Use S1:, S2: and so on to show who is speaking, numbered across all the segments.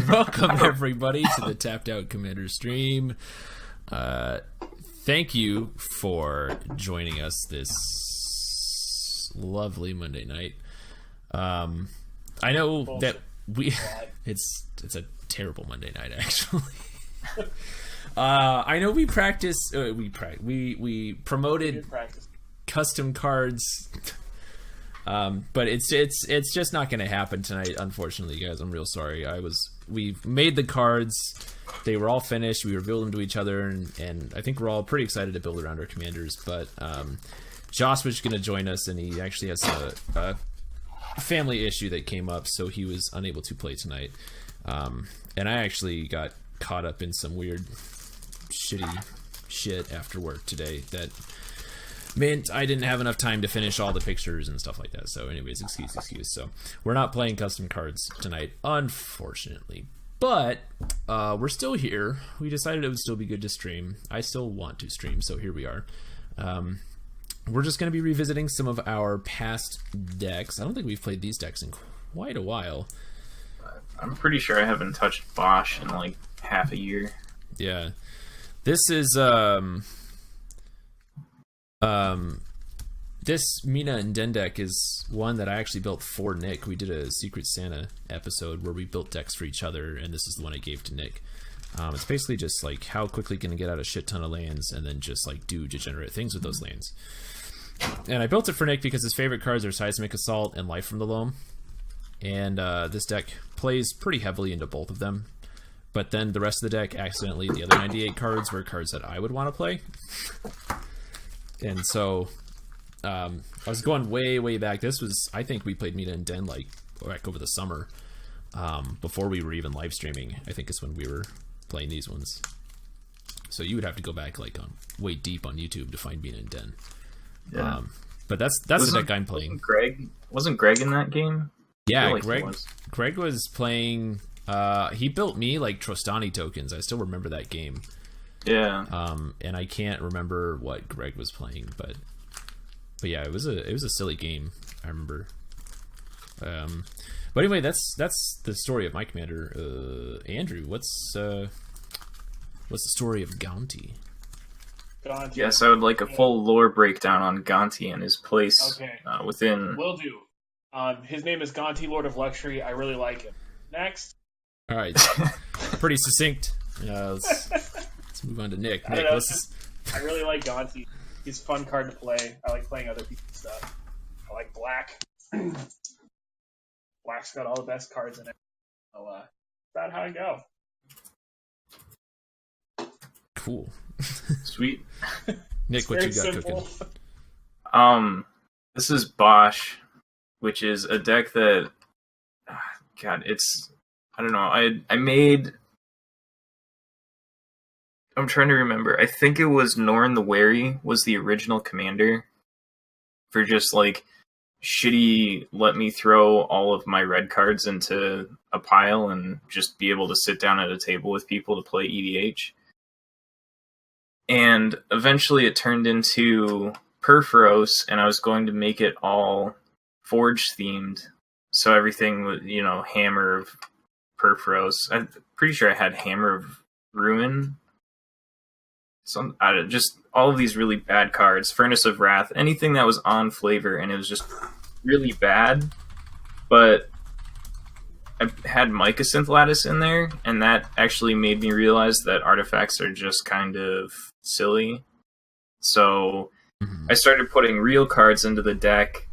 S1: Welcome everybody to the Tapped Out Commander stream. Thank you for joining us this lovely Monday night. I know
S2: Bullshit.
S1: that it's a terrible Monday night actually. I know we promoted custom cards. But it's just not going to happen tonight, unfortunately, guys. I'm real sorry. We made the cards, they were all finished. We revealed them to each other, and I think we're all pretty excited to build around our commanders. But Josh was going to join us, and he actually has a family issue that came up, so he was unable to play tonight. And I actually got caught up in some weird, shitty shit after work today that meant I didn't have enough time to finish all the pictures and stuff like that. So anyways, excuse. So we're not playing custom cards tonight, unfortunately. But we're still here. We decided it would still be good to stream. I still want to stream, so here we are. We're just going to be revisiting some of our past decks. I don't think we've played these decks in quite a while.
S3: I'm pretty sure I haven't touched Bosh in like half a year.
S1: Yeah. This is this Mina Denn deck is one that I actually built for Nick. We did a Secret Santa episode where we built decks for each other, and this is the one I gave to Nick. It's basically just like how quickly can I get out a shit ton of lands and then just like do degenerate things with those lands. And I built it for Nick because his favorite cards are Seismic Assault and Life from the Loam. And this deck plays pretty heavily into both of them. But then the rest of the deck, accidentally, the other 98 cards were cards that I would want to play. And so I was going way back. This was, I think we played Mina Denn like back over the summer, before we were even live streaming. I think is when we were playing these ones. So you would have to go back like on way deep on YouTube to find Mina Den.
S3: Yeah.
S1: But that's the deck I'm playing.
S3: Wasn't Greg in that game?
S1: Yeah,
S3: like
S1: Greg was playing. He built me like Trostani tokens. I still remember that game.
S3: Yeah.
S1: And I can't remember what Greg was playing, but yeah, it was a silly game. I remember. But anyway, that's the story of my commander. Andrew, what's the story of Gonti?
S2: Gonti.
S3: Yes, I would like a full lore breakdown on Gonti and his place within.
S2: Will do. His name is Gonti, Lord of Luxury. I really like him. Next.
S1: All right, pretty succinct. Let's move on to Nick. Nick,
S2: I really like Gonti. He's a fun card to play. I like playing other people's stuff. I like Black. Black's got all the best cards in it. So, that's how I go.
S1: Cool.
S3: Sweet.
S1: Nick, what you got
S2: simple.
S3: cooking? This is Bosh, which is a deck that, God, I don't know. I'm trying to remember. I think it was Norn the Wary was the original commander for just like shitty, let me throw all of my red cards into a pile and just be able to sit down at a table with people to play EDH. And eventually it turned into Perforos, and I was going to make it all Forge themed. So everything was, Hammer of Perforos. I'm pretty sure I had Hammer of Ruin. Just all of these really bad cards. Furnace of Wrath, anything that was on flavor, and it was just really bad. But I had Mycosynth Lattice in there, and that actually made me realize that artifacts are just kind of silly. So I started putting real cards into the deck,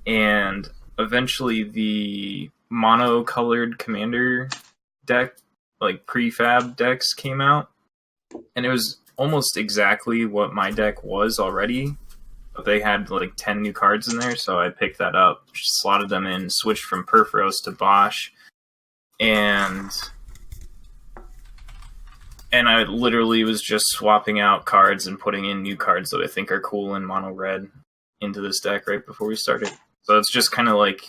S3: and eventually the mono-colored commander deck, like prefab decks, came out, and it was almost exactly what my deck was already, but they had like 10 new cards in there, so I picked that up, slotted them in, switched from Perforos to Bosh, and I literally was just swapping out cards and putting in new cards that I think are cool in mono red into this deck right before we started. So it's just kind of like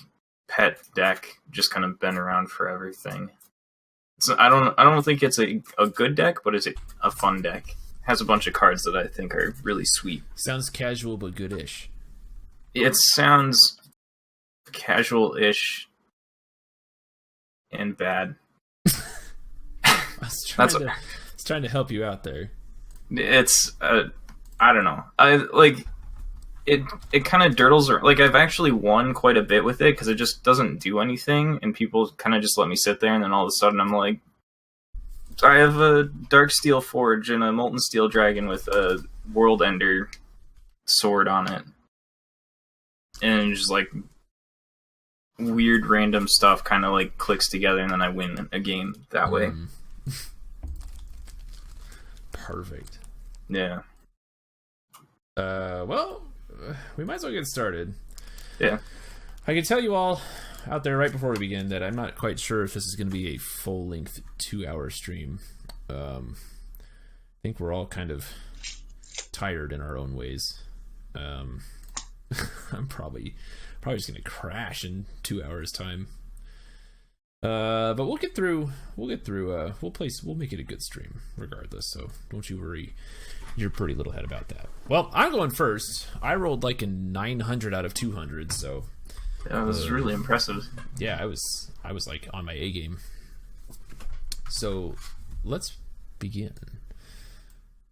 S3: pet deck, just kind of been around for everything. So I don't think it's a good deck, but it's a fun deck. It has a bunch of cards that I think are really sweet.
S1: Sounds casual but good-ish.
S3: It sounds casual-ish and bad.
S1: was trying to help you out there.
S3: It's I don't know. I like it. It kind of dirtles. Like I've actually won quite a bit with it because it just doesn't do anything, and people kind of just let me sit there, and then all of a sudden I'm like, I have a Dark Steel Forge and a Molten Steel Dragon with a World Ender sword on it, and just like weird random stuff kind of like clicks together, and then I win a game that way.
S1: Perfect.
S3: Yeah.
S1: Well, we might as well get started.
S3: Yeah.
S1: I can tell you all out there right before we begin that I'm not quite sure if this is going to be a full-length 2-hour stream. I think we're all kind of tired in our own ways. I'm probably just going to crash in 2 hours time. But we'll get through. We'll make it a good stream regardless. So don't you worry your pretty little head about that. Well, I'm going first. I rolled like a 900 out of 200. So
S3: that was really impressive.
S1: Yeah, I was like on my A game. So let's begin.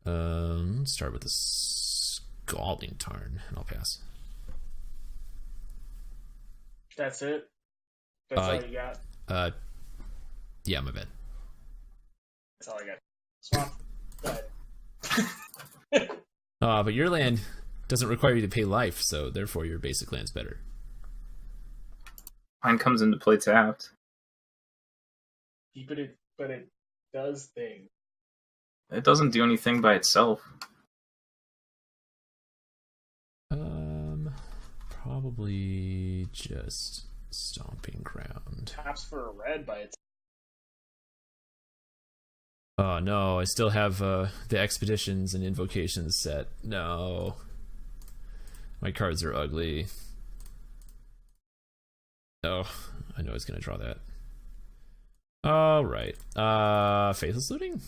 S1: Start with the Scalding Tarn, and I'll pass.
S2: That's it. That's all you got.
S1: Yeah, my bad.
S2: That's all I got. Swamp. Go ahead.
S1: But your land doesn't require you to pay life, so therefore your basic land's better.
S3: Mine comes into play tapped.
S2: But it does things.
S3: It doesn't do anything by itself.
S1: Probably just Stomping Ground.
S2: Taps for a red by itself.
S1: Oh no, I still have the expeditions and invocations set. No. My cards are ugly. Oh, I know I was gonna draw that. Alright. Faithless Looting?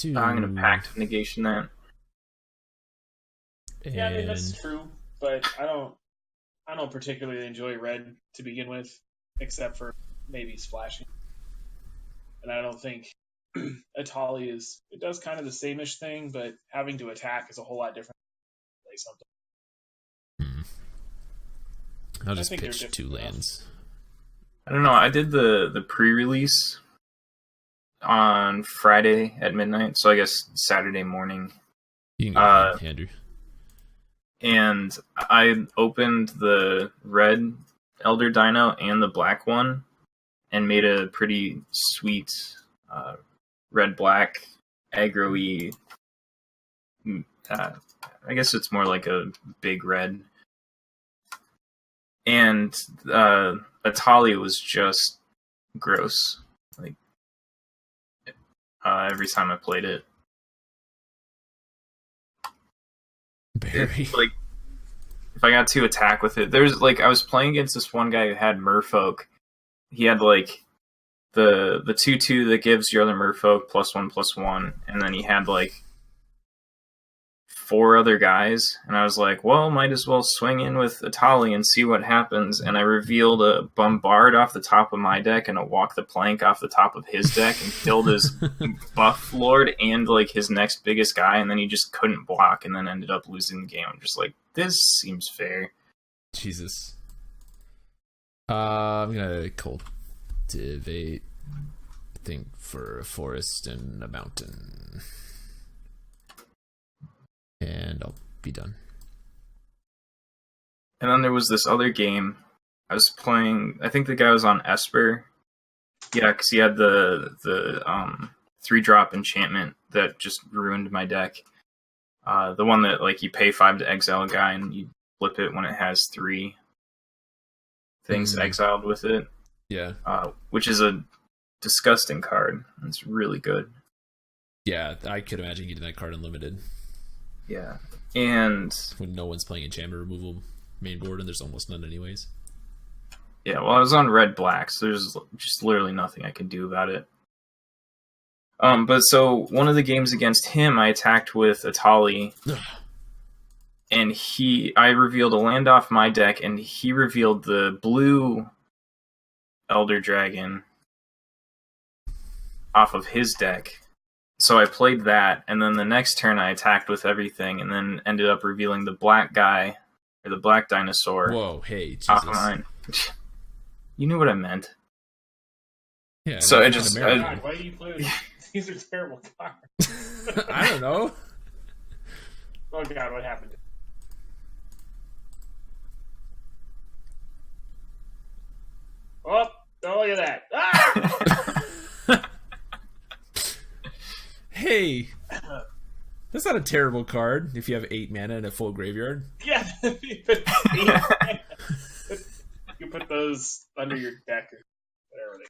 S3: I'm gonna pact negation that.
S2: Yeah, I mean that's true, but I don't particularly enjoy red to begin with, except for maybe splashing. And I don't think Atali it does kind of the same-ish thing, but having to attack is a whole lot different than play something.
S1: I'll just pitch 2 lands.
S3: I don't know, I did the pre-release on Friday at midnight, so I guess Saturday morning.
S1: You can go ahead, Andrew.
S3: And I opened the red Elder Dino and the black one and made a pretty sweet red-black aggro-y. I guess it's more like a big red. And Atali was just gross. Like every time I played it. Like, if I got to attack with it, there's like I was playing against this one guy who had merfolk. He had like the 2/2 that gives your other merfolk +1/+1, and then he had like 4 other guys, and I was like, well, might as well swing in with Atali and see what happens. And I revealed a Bombard off the top of my deck and a Walk the Plank off the top of his deck and killed his buff lord and like his next biggest guy, and then he just couldn't block and then ended up losing the game. I'm just like, this seems fair.
S1: Jesus. I'm gonna cultivate, I think, for a forest and a mountain. And I'll be done.
S3: And then there was this other game I was playing. I think the guy was on Esper. Yeah, because he had the 3-drop enchantment that just ruined my deck. The one that like you pay 5 to exile a guy and you flip it when it has 3 things exiled with it.
S1: Yeah.
S3: Which is a disgusting card. It's really good.
S1: Yeah, I could imagine getting that card unlimited.
S3: Yeah, and
S1: when no one's playing enchantment removal main board, and there's almost none anyways.
S3: Yeah, well, I was on red-black, so there's just literally nothing I could do about it. But so one of the games against him, I attacked with Atali, and I revealed a land off my deck, and he revealed the blue Elder Dragon off of his deck. So I played that, and then the next turn I attacked with everything, and then ended up revealing the black guy, or the black dinosaur.
S1: Whoa, hey, Jesus.
S3: Off of mine. You knew what I meant.
S1: Yeah,
S3: so
S1: no,
S3: it just...
S2: God, why do you play these are terrible cards.
S1: I don't know.
S2: Oh God, what happened? Oh, look at that. Ah!
S1: Hey, that's not a terrible card if you have 8 mana and a full graveyard.
S2: Yeah, you put those under your deck or whatever they.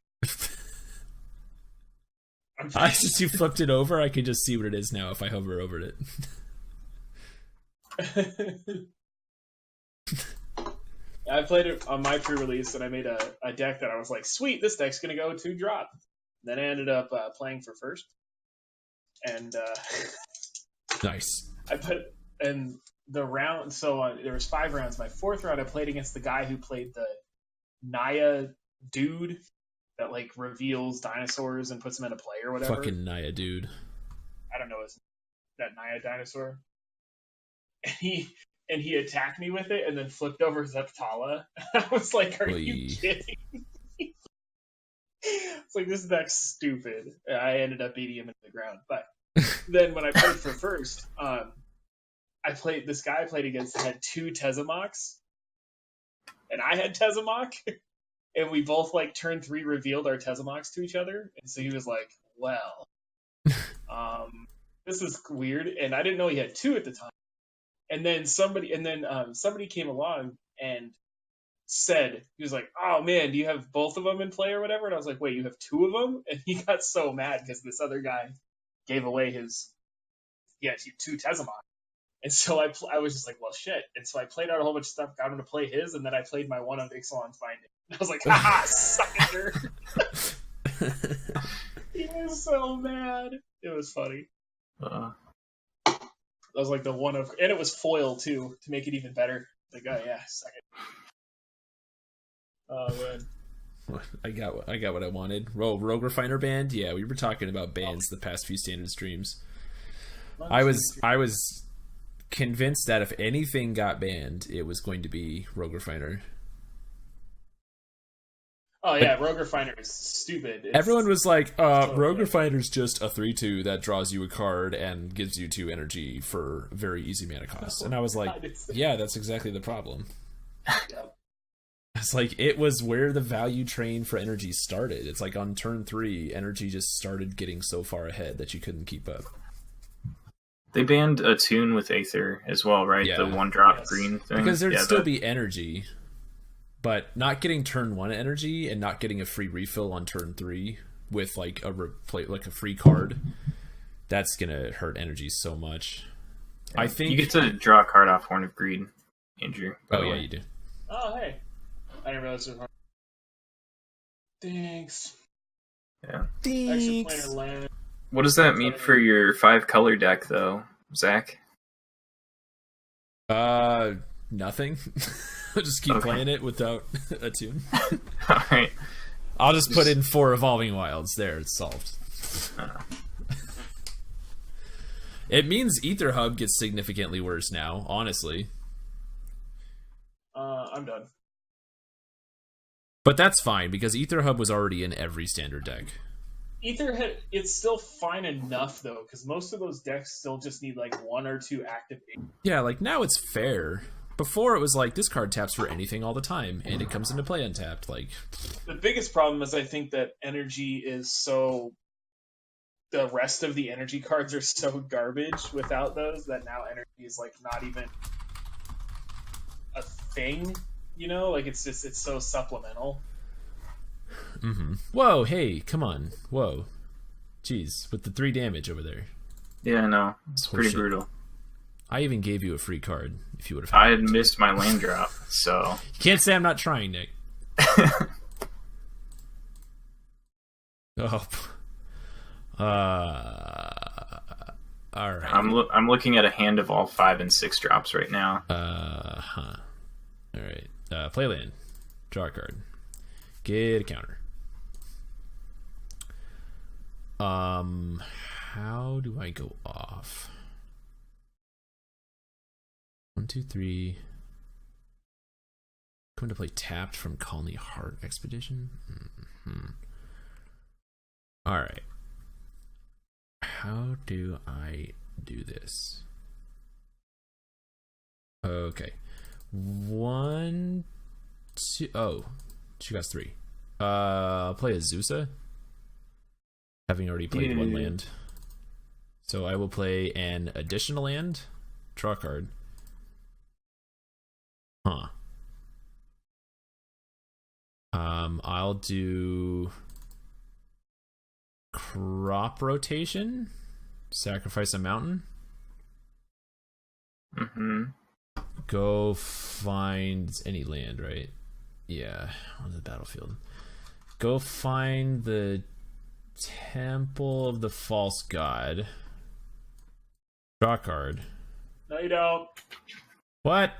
S1: Since you flipped it over, I can just see what it is now if I hover over it.
S2: I played it on my pre-release, and I made a deck that I was like, sweet, this deck's going to go 2-drop. Then I ended up playing for first. And
S1: Nice.
S2: I put in the round, so there was 5 rounds. My 4th round, I played against the guy who played the Naya dude that like reveals dinosaurs and puts them into play or whatever.
S1: Fucking Naya dude.
S2: I don't know that Naya dinosaur. And he attacked me with it and then flipped over Zeptala. I was like, are you kidding me? It's like, this deck's stupid. I ended up beating him into the ground. But then when I played for first, this guy I played against had 2 Tezamoks. And I had Tezamok. And we both, like, turn 3 revealed our Tezamoks to each other. And so he was like, well, this is weird. And I didn't know he had 2 at the time. And then somebody came along and said, he was like, oh man, do you have both of them in play or whatever? And I was like, wait, you have 2 of them? And he got so mad because this other guy gave away his 2 Tezamok. And so I was just like, well, shit. And so I played out a whole bunch of stuff, got him to play his, and then I played my one of Ixalan's Binding. I was like, haha, sucker. He was so mad. It was funny. That was like the one of, and it was foil too to make it even better. Like, oh yeah, suck it. Oh man,
S1: I got what I wanted. Rogue Refiner banned. Yeah, we were talking about bans the past few standard streams. I was convinced that if anything got banned, it was going to be Rogue Refiner.
S2: Oh yeah, Rogue Refiner is stupid.
S1: Everyone was like, Rogue Refiner's just a 3/2 that draws you a card and gives you 2 energy for very easy mana cost. And I was like, yeah, that's exactly the problem.
S2: Yep.
S1: It's like, it was where the value train for energy started. It's like on turn 3, energy just started getting so far ahead that you couldn't keep up.
S3: They banned a tune with Aether as well, right?
S1: Yeah.
S3: The 1-drop green thing.
S1: Because there'd still be energy. But not getting turn 1 energy and not getting a free refill on turn 3 with like a free card, that's gonna hurt energy so much. Yeah. I think
S3: you get to draw a card off Horn of Greed, Andrew.
S1: Oh yeah, you do.
S2: Oh hey, I didn't realize it was hard. Thanks.
S3: Yeah.
S2: Thanks.
S3: What does that mean for your 5-color deck, though, Zach?
S1: Nothing. I'll just keep playing it without a tune.
S3: Alright.
S1: I'll just put in 4 Evolving Wilds. There, it's solved. It means Ether Hub gets significantly worse now, honestly.
S2: I'm done.
S1: But that's fine, because Ether Hub was already in every standard deck.
S2: It's still fine enough, though, because most of those decks still just need, like, 1 or 2 activations.
S1: Yeah, like, now it's fair. Before, it was like, this card taps for anything all the time, and it comes into play untapped. Like,
S2: the biggest problem is I think that energy is so... The rest of the energy cards are so garbage without those that now energy is, like, not even a thing, you know? Like, it's so supplemental.
S1: Mm-hmm. Whoa, hey, come on. Whoa. Jeez, with the 3 damage over there.
S3: Yeah, I know. It's pretty brutal.
S1: I even gave you a free card if you would have.
S3: I had missed my land drop, so
S1: you can't say I'm not trying, Nick. Oh. All right.
S3: I'm looking at a hand of all 5 and 6 drops right now.
S1: All right. Play land. Draw a card. Get a counter. How do I go off? 1, 2, 3. Going to play tapped from Colony Heart Expedition. All right. How do I do this? Okay. 1, 2. Oh, she got 3. I'll play Azusa, having already played one land. So I will play an additional land, draw a card. Huh. I'll do crop rotation, sacrifice a mountain. Go find any land, right? Yeah, on the battlefield. Go find the Temple of the False God. Draw a card.
S2: No, you don't.
S1: What?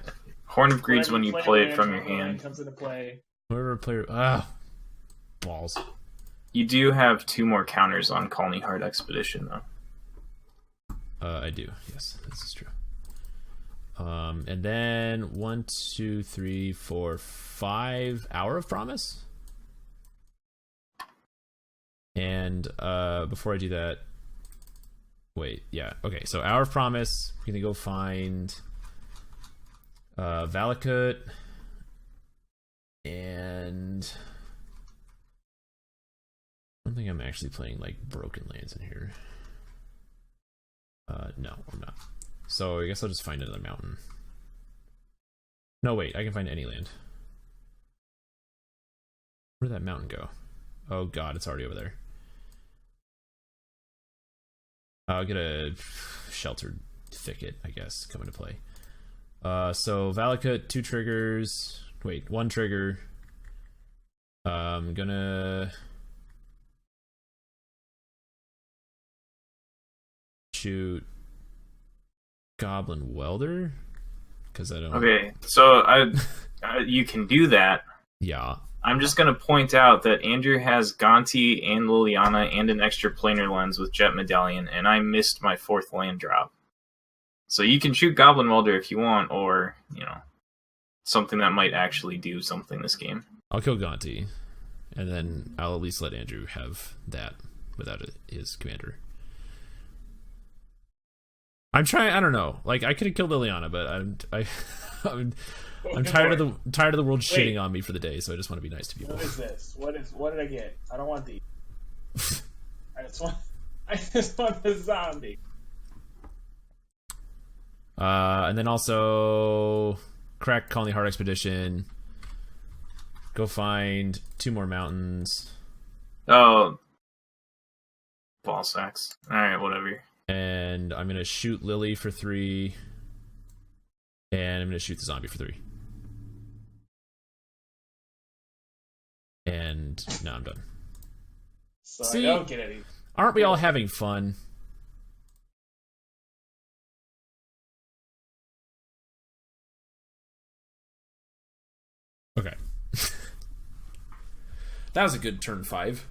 S3: Horn of Greed's when you play it from your hand.
S2: Comes into play.
S1: Whoever player. Balls.
S3: You do have 2 more counters on Colony Heart Expedition, though.
S1: I do. Yes, this is true. And then 1, 2, 3, 4, 5 Hour of Promise. And before I do that, wait, yeah, okay. So Hour of Promise. We're gonna go find Valakut and I don't think I'm actually playing like broken lands in here. No, I'm not. So I guess I'll just find another mountain. No, wait, I can find any land. Where'd that mountain go? Oh god, it's already over there. I'll get a sheltered thicket, I guess, come into play. So Valakut, 2 triggers. Wait, 1 trigger. I'm gonna shoot Goblin Welder because I don't.
S3: Okay, so you can do that.
S1: Yeah.
S3: I'm just going to point out that Andrew has Gonti and Liliana and an extra planar lens with Jet Medallion, and I missed my 4th land drop. So you can shoot Goblin Welder if you want, or, something that might actually do something this game.
S1: I'll kill Gonti, and then I'll at least let Andrew have that without his commander. I'm trying. I don't know. Like I could have killed Liliana, but I'm tired of the world shitting on me for the day, so I just want to be nice to people.
S2: What is this? What did I get? I don't want these. I just want the zombie.
S1: And then also crack Colony Heart Expedition. Go find 2 more mountains.
S3: Oh, ball sacks. All right, whatever.
S1: And I'm gonna shoot Lily for 3, and I'm gonna shoot the zombie for 3. And now I'm done.
S2: So
S1: See?
S2: I don't get any.
S1: Aren't we all having fun? Okay. That was a good turn 5.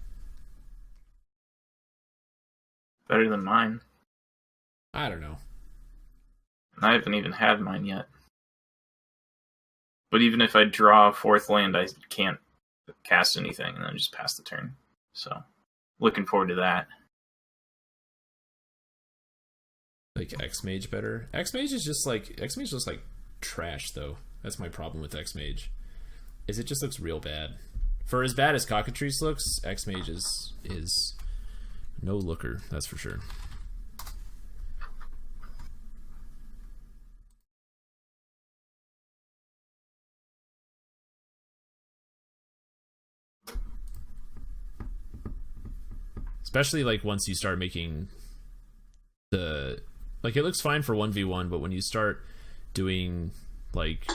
S3: Better than mine.
S1: I don't know.
S3: I haven't even had mine yet. But even if I draw a 4th land, I can't cast anything and then just pass the turn. So, looking forward to that.
S1: Like X-Mage better? X-Mage is just like trash though. That's my problem with X-Mage. Is it just looks real bad. For as bad as Cockatrice looks, X-Mage is no looker, that's for sure. Especially like once you start making the it looks fine for 1v1, but when you start doing like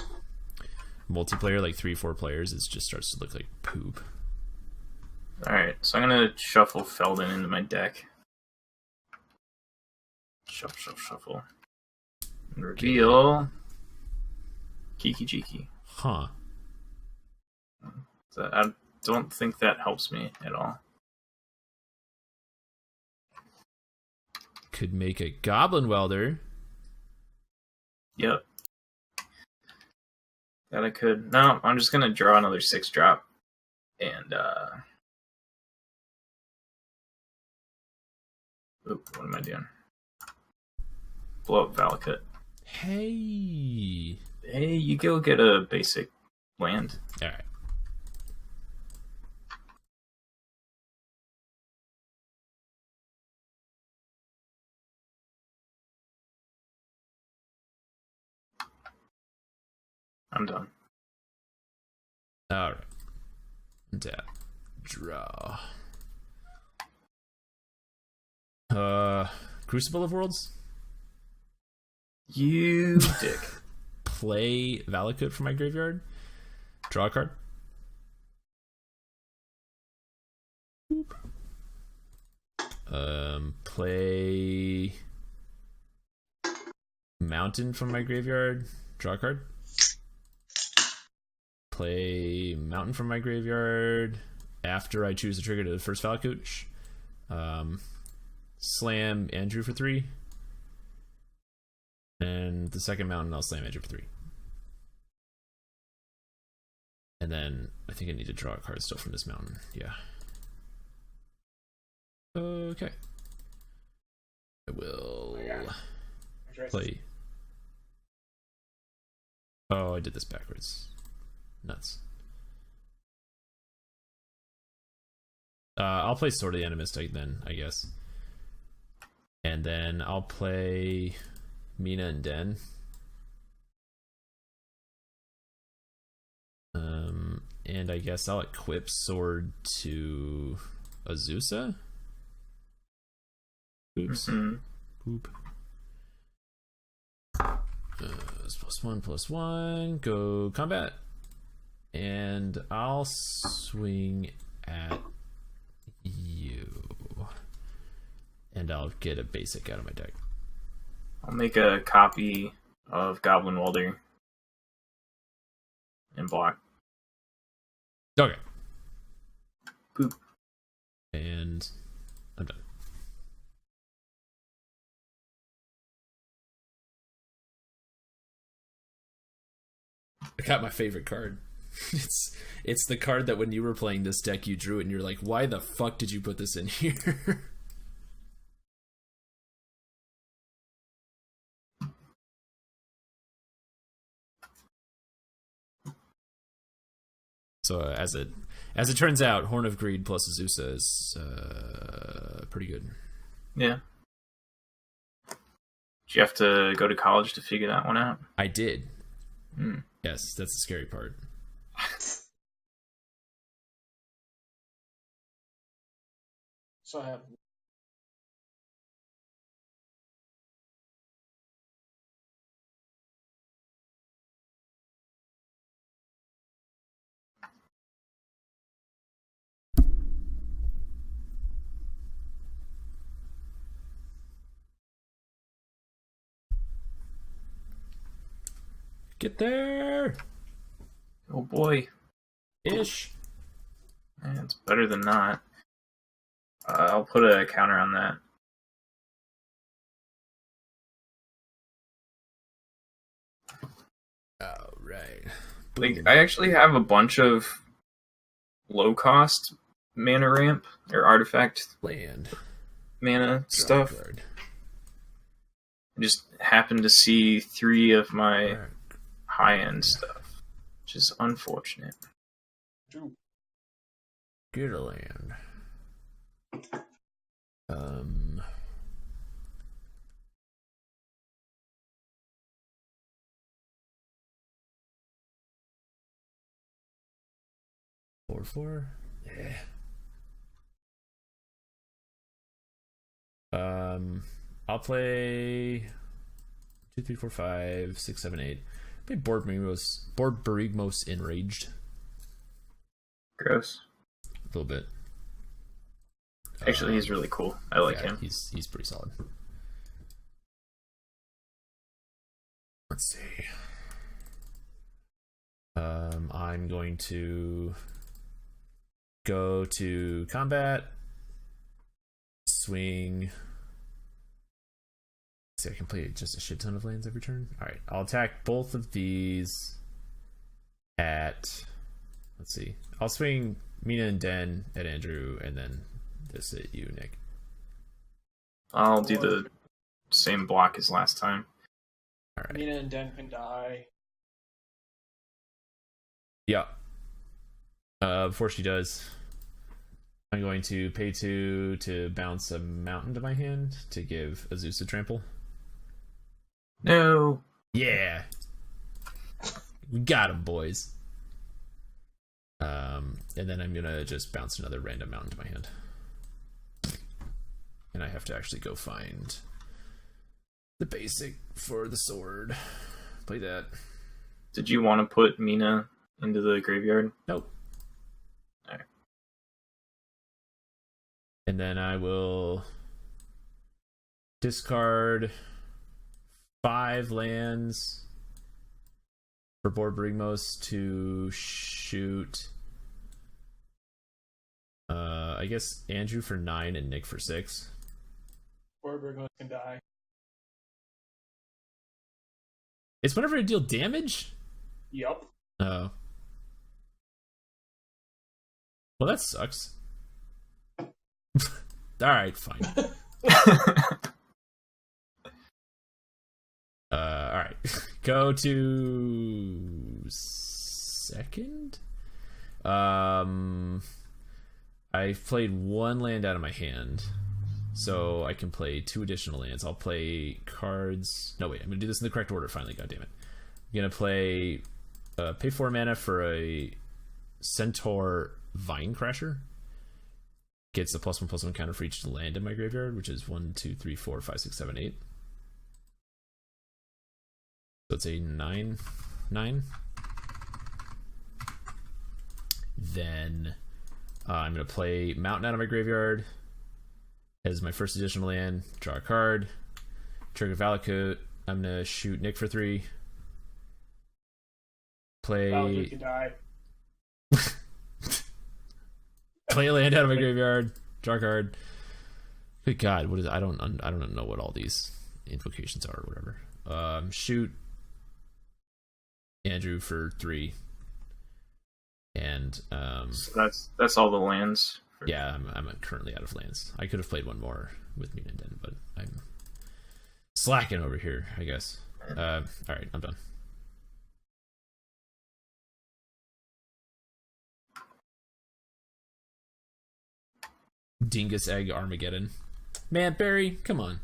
S1: multiplayer, like 3-4 players, it just starts to look like poop.
S3: Alright, so I'm gonna shuffle Felden into my deck. Shuffle. And reveal Kiki Jiki.
S1: Huh.
S3: So, does don't think that helps me at all.
S1: Could make a Goblin Welder.
S3: Yep. That I could. No, I'm just gonna draw another 6-drop. And, oop, what am I doing? Blow up Valakut.
S1: Hey,
S3: you go get a basic land.
S1: alright.
S3: I'm done.
S1: Alright. Tap. Draw. Crucible of Worlds?
S3: You dick.
S1: Play Valakut from my graveyard. Draw a card. Play Mountain from my graveyard. Draw a card. Play Mountain from my graveyard after I choose to trigger to the first Valakut. Slam Andrew for 3. And the second Mountain, I'll slam Andrew for 3. And then I think I need to draw a card still from this Mountain. Yeah. Okay. I will play. Oh, I did this backwards. Nuts. I'll play Sword of the Animist then, I guess. And then I'll play Mina Den. And I guess I'll equip Sword to Azusa. Oops. Oop. +1/+1. Go combat. And I'll swing at you. And I'll get a basic out of my deck.
S3: I'll make a copy of Goblin Welder and block.
S1: Okay.
S3: Boop.
S1: And I'm done. I got my favorite card. It's the card that when you were playing this deck you drew it and you're like, why the fuck did you put this in here? So as it turns out, Horn of Greed plus Azusa is pretty good.
S3: Yeah. Did you have to go to college to figure that one out?
S1: I did. Yes, that's the scary part.
S2: So I have
S1: Get there!
S3: Oh boy.
S1: Ish.
S3: It's better than not. I'll put a counter on that.
S1: Oh, right.
S3: Like, I actually have a bunch of low-cost mana ramp or artifact
S1: Land.
S3: mana stuff.
S1: Card.
S3: I just happened to see 3 of my
S1: Right.
S3: high-end stuff, which is unfortunate.
S2: two.
S1: Get a land. 4/4. Yeah. I'll play 2, 3, 4, 5, 6, 7, 8. Play Board Berigmos Enraged.
S3: Gross.
S1: A little bit.
S3: Actually, he's really cool. I like
S1: yeah,
S3: him.
S1: He's pretty solid. Let's see. I'm going to Go to combat. Swing. See, I can play just a shit ton of lands every turn. All right, I'll attack both of these at. Let's see. I'll swing Mina Den at Andrew, and then this at you, Nick.
S3: I'll do the same block as last time.
S1: All right.
S2: Mina and Den can die.
S1: Yeah. Before she does, I'm going to pay 2 to bounce a mountain to my hand to give Azusa trample.
S3: No.
S1: Yeah. We got him, boys. And then I'm gonna just bounce another random mountain to my hand. And I have to actually go find the basic for the sword. Play that.
S3: Did you want to put Mina into the graveyard?
S1: Nope.
S3: Alright.
S1: And then I will discard 5 lands for Borborygmos to shoot. I guess Andrew for 9 and Nick for 6.
S2: Borborygmos can die.
S1: It's whenever I deal damage?
S2: Yup.
S1: Oh. Well, that sucks. Alright, fine. Alright. Go to second? I've played 1 land out of my hand. So I can play 2 additional lands. I'll play cards. No, wait, I'm gonna do this in the correct order finally, goddammit. I'm gonna play pay 4 mana for a Centaur Vinecrasher. Gets a +1/+1 counter for each land in my graveyard, which is 1, 2, 3, 4, 5, 6, 7, 8. So it's a 9/9. Then I'm going to play Mountain out of my graveyard as my first additional land. Draw a card. Trigger Valakut. I'm going to shoot Nick for 3. Play.
S2: Valakut can die.
S1: Play a land out of my graveyard. Draw a card. Good God, what is? I don't know what all these invocations are or whatever. Shoot Andrew for 3. And
S3: so that's all the lands.
S1: Yeah, I'm currently out of lands. I could have played 1 more with Mina Den, but I'm slacking over here, I guess. All right, I'm done. Dingus Egg Armageddon. Man, Barry, come on.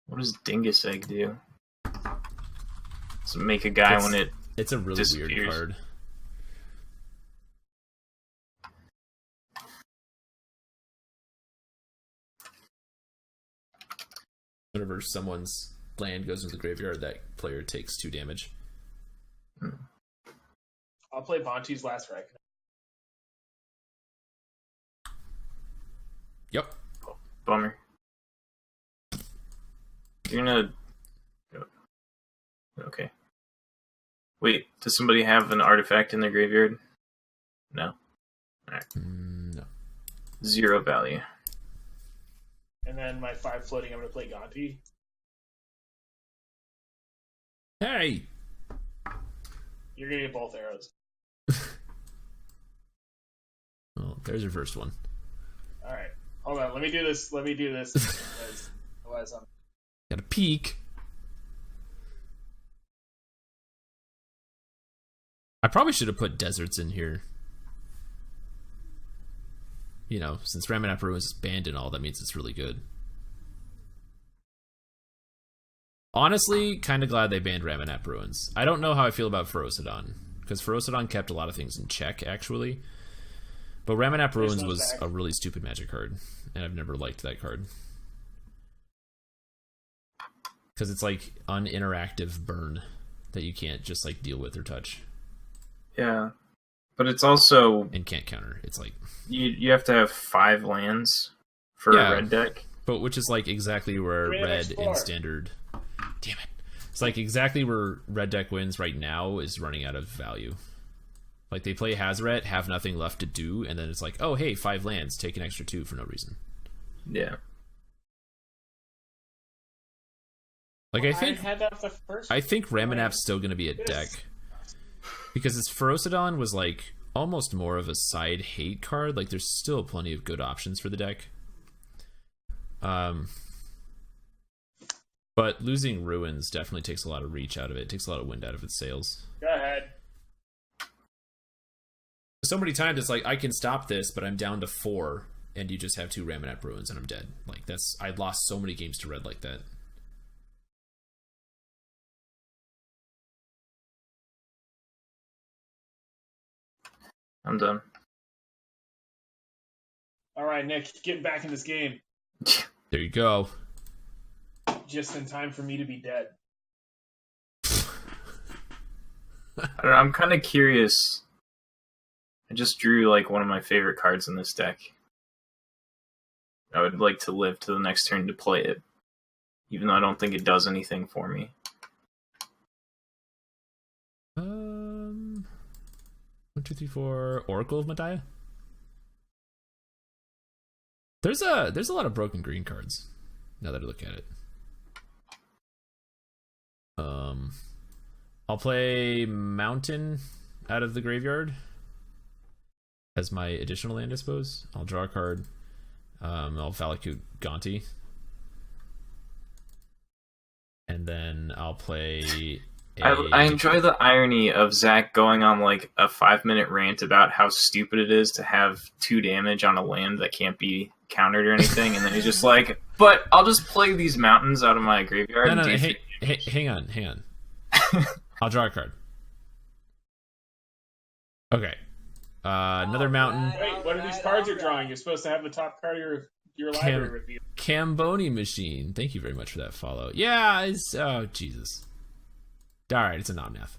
S3: What does Dingus Egg do? Does it make a guy when it
S1: It's a really
S3: disappears?
S1: weird card. Whenever someone's land goes into the graveyard, that player takes 2 damage.
S2: I'll play Bonti's Last Reckoning.
S1: Yep.
S3: Bummer. You're gonna... Okay. Wait, does somebody have an artifact in their graveyard? No. Alright.
S1: No.
S3: 0 value.
S2: And then my 5 floating, I'm going to play Gonti.
S1: Hey!
S2: You're going to get both arrows.
S1: Well, there's your first one.
S2: Alright. Hold on. Let me do this. Because otherwise I'm...
S1: Got a peek. I probably should have put deserts in here. You know, since Ramanap Ruins is banned and all, that means it's really good. Honestly, kind of glad they banned Ramanap Ruins. I don't know how I feel about Ferocidon, because Ferocidon kept a lot of things in check, actually. But Ramanap Ruins was a really stupid magic card, and I've never liked that card. Because it's like uninteractive burn that you can't just like deal with or touch.
S3: Yeah. But it's also...
S1: And can't counter. It's like...
S3: You have to have 5 lands for a red deck.
S1: But which is like exactly where
S2: Red
S1: red
S2: Explorer.
S1: in standard... Damn it. It's like exactly where red deck wins right now is running out of value. Like they play Hazoret, have nothing left to do, and then it's like, oh hey, 5 lands, take an extra 2 for no reason.
S3: Yeah.
S1: Like I think
S2: first
S1: Ramanap's still gonna be a deck. Because its Ferocidon was like almost more of a side hate card. Like there's still plenty of good options for the deck. But losing Ruins definitely takes a lot of reach out of it. It takes a lot of wind out of its sails.
S2: Go ahead.
S1: So many times it's like I can stop this, but I'm down to 4, and you just have 2 Ramanap Ruins and I'm dead. Like I lost so many games to red like that.
S3: I'm done.
S2: All right, Nick, getting back in this game.
S1: There you go.
S2: Just in time for me to be dead.
S3: I don't know, I'm kind of curious. I just drew like one of my favorite cards in this deck. I would like to live to the next turn to play it, even though I don't think it does anything for me.
S1: 1, 2, 3, 4. Oracle of Madiah. There's a lot of broken green cards. Now that I look at it. I'll play Mountain out of the graveyard as my additional land, I suppose. I'll draw a card. I'll Valakut Gonti. And then I'll play...
S3: I enjoy the irony of Zach going on like a 5-minute rant about how stupid it is to have 2 damage on a land that can't be countered or anything, and then he's just like, but I'll just play these mountains out of my graveyard.
S1: No, hang on. I'll draw a card. Okay. Another mountain.
S2: Wait, what are these cards you're drawing? You're supposed to have the top card of your library review.
S1: Camboni Machine. Thank you very much for that follow. Yeah, it's... Oh, Jesus. Alright, it's a non-math.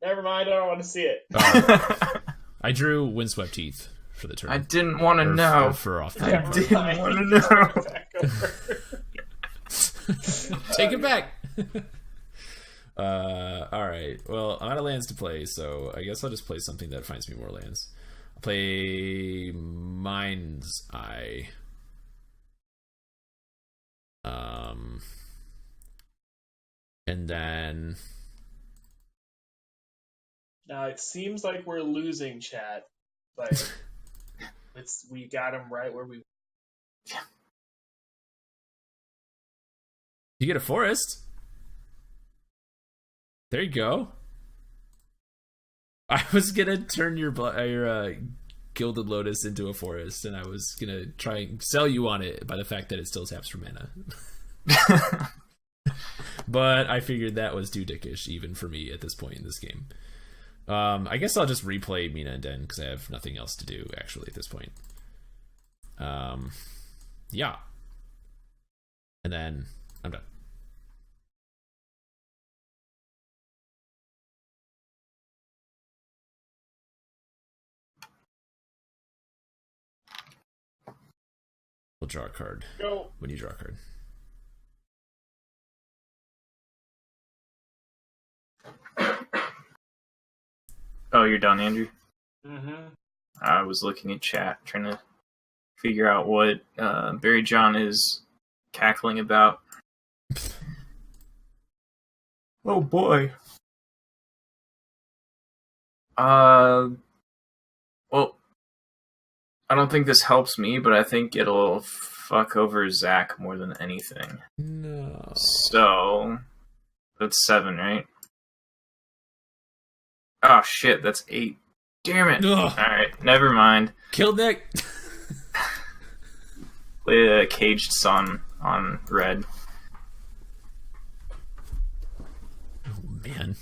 S2: Never mind, I don't want to see it.
S1: I drew Windswept Teeth for the turn.
S3: I didn't want to know.
S1: For off
S3: I didn't want to know.
S1: Take it back. Alright. Well, I'm out of lands to play, so I guess I'll just play something that finds me more lands. I'll play Mind's Eye. And then...
S2: Now, it seems like we're losing, chat, but we got him right where we...
S1: You get a forest. There you go. I was gonna turn your Gilded Lotus into a forest, and I was gonna try and sell you on it by the fact that it still taps for mana. But I figured that was too dickish, even for me at this point in this game. I guess I'll just replay Mina Den because I have nothing else to do actually at this point. Yeah. And then I'm done. We'll draw a card.
S2: Go.
S1: When you draw a card.
S3: Oh, you're done, Andrew?
S2: Mm-hmm.
S3: I was looking at chat, trying to figure out what Barry John is cackling about. Oh boy. Well, I don't think this helps me, but I think it'll fuck over Zach more than anything.
S1: No.
S3: So, that's 7, right? Oh shit, that's 8. Damn it. Alright, never mind.
S1: Killed Nick.
S3: Play a Caged Sun on red.
S1: Oh man.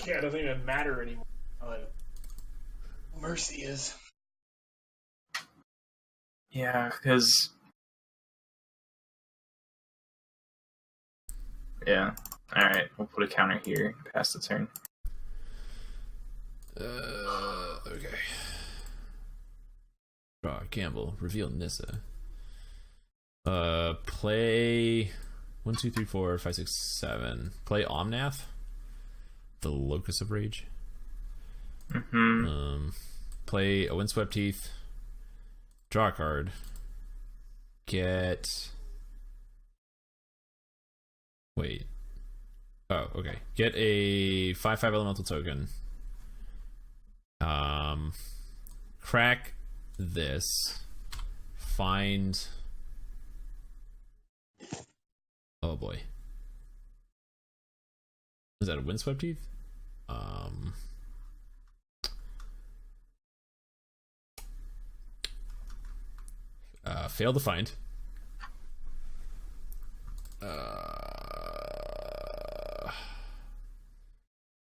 S2: Yeah, it doesn't even matter anymore. Mercy is.
S3: Yeah, because... Yeah. Alright, we'll put a counter here. Pass the turn.
S1: Okay. Draw Campbell. Reveal Nissa. Play 1, 2, 3, 4, 5, 6, 7. Play Omnath, the Locus of Rage. Play a Windswept Teeth. Draw a card. Get. Wait. Oh, okay. Get a 5/5 elemental token. Crack this. Find. Oh boy. Is that a Windswept Teeth? Fail to find.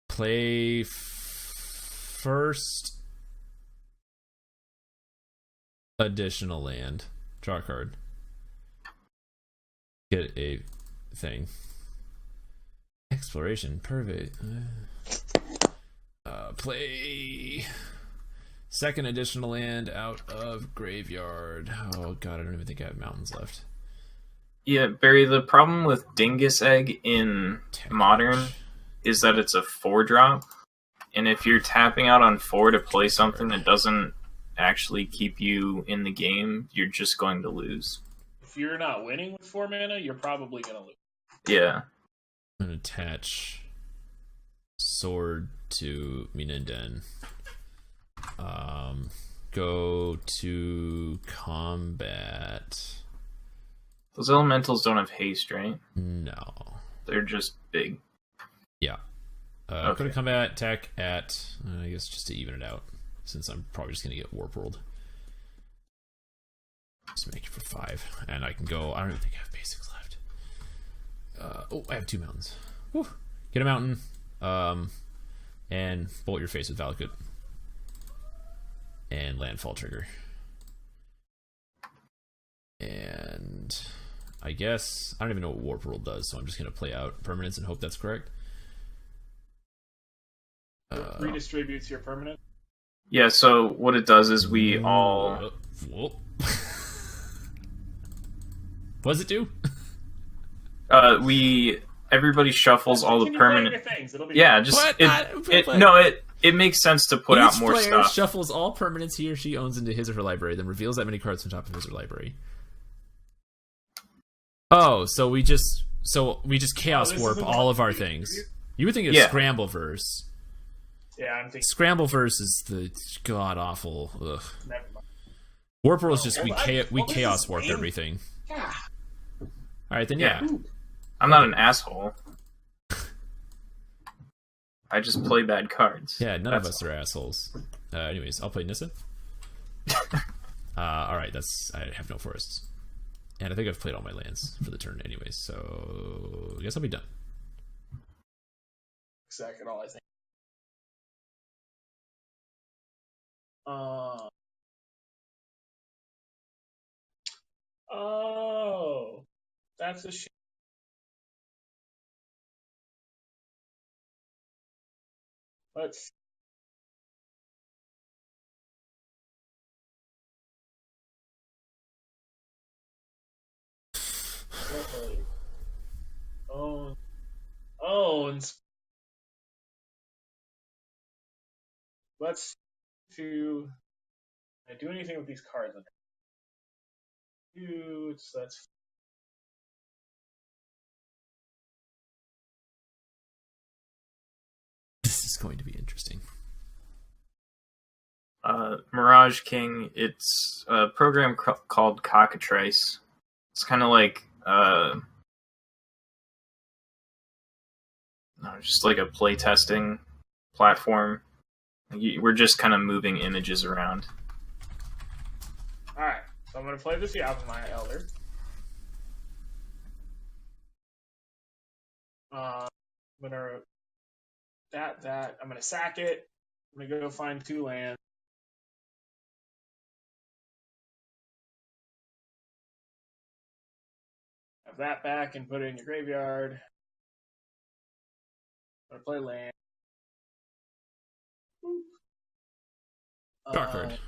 S1: Play first additional land. Draw a card. Get a thing. Exploration. Perfect. Play second additional land out of graveyard. Oh god, I don't even think I have mountains left.
S3: Yeah, Barry, the problem with Dingus Egg in Modern is that it's a 4-drop. And if you're tapping out on 4 to play something that doesn't actually keep you in the game, you're just going to lose.
S2: If you're not winning with 4 mana, you're probably going to lose.
S3: Yeah.
S1: I'm going to attach Sword to Mina Den. Go to combat.
S3: Those elementals don't have haste, right?
S1: No.
S3: They're just big.
S1: Yeah.
S3: Okay.
S1: Go to combat, attack at, I guess just to even it out, since I'm probably just going to get Warp World. Just make it for 5. And I can go, I don't even think I have basics left. Oh, I have 2 mountains. Whew. Get a mountain, and bolt your face with Valakut. And landfall trigger. And I guess I don't even know what Warp World does, so I'm just gonna play out permanents and hope that's correct.
S2: Redistributes your permanent.
S3: Yeah, so what it does is we all...
S1: Whoa. What does it do?
S3: Everybody shuffles all the permanent...
S2: Things. It'll be
S3: Yeah, just... It makes sense to put out more
S1: Each player
S3: stuff.
S1: shuffles all permanents he or she owns into his or her library, then reveals that many cards from top of his or her library. Oh, so we just chaos warp all of our things. You would think it's Scrambleverse.
S2: Yeah, I'm thinking
S1: Scrambleverse is the god awful. Ugh.
S2: Never mind.
S1: Warp World is just we chaos warp everything.
S2: Yeah.
S1: All right, then yeah.
S3: I'm not an asshole. I just play bad cards.
S1: Yeah, none of us are assholes. Anyways, I'll play Nissa. Alright, I have no forests. And I think I've played all my lands for the turn anyways, so I guess I'll be done.
S2: Exactly all I think. Oh, that's a shame. Let's. And let's do. Can I do anything with these cards? Let's.
S1: This is going to be interesting.
S3: Mirage King, it's a program called Cockatrice. It's kind of like just like a playtesting platform. We're just kind of moving images around.
S2: Alright, so I'm going to play this Yavimaya Elder. I'm going to I'm going to sack it. I'm going to go find 2 lands. Have that back and put it in your graveyard. I'm going to play land.
S1: Dark card.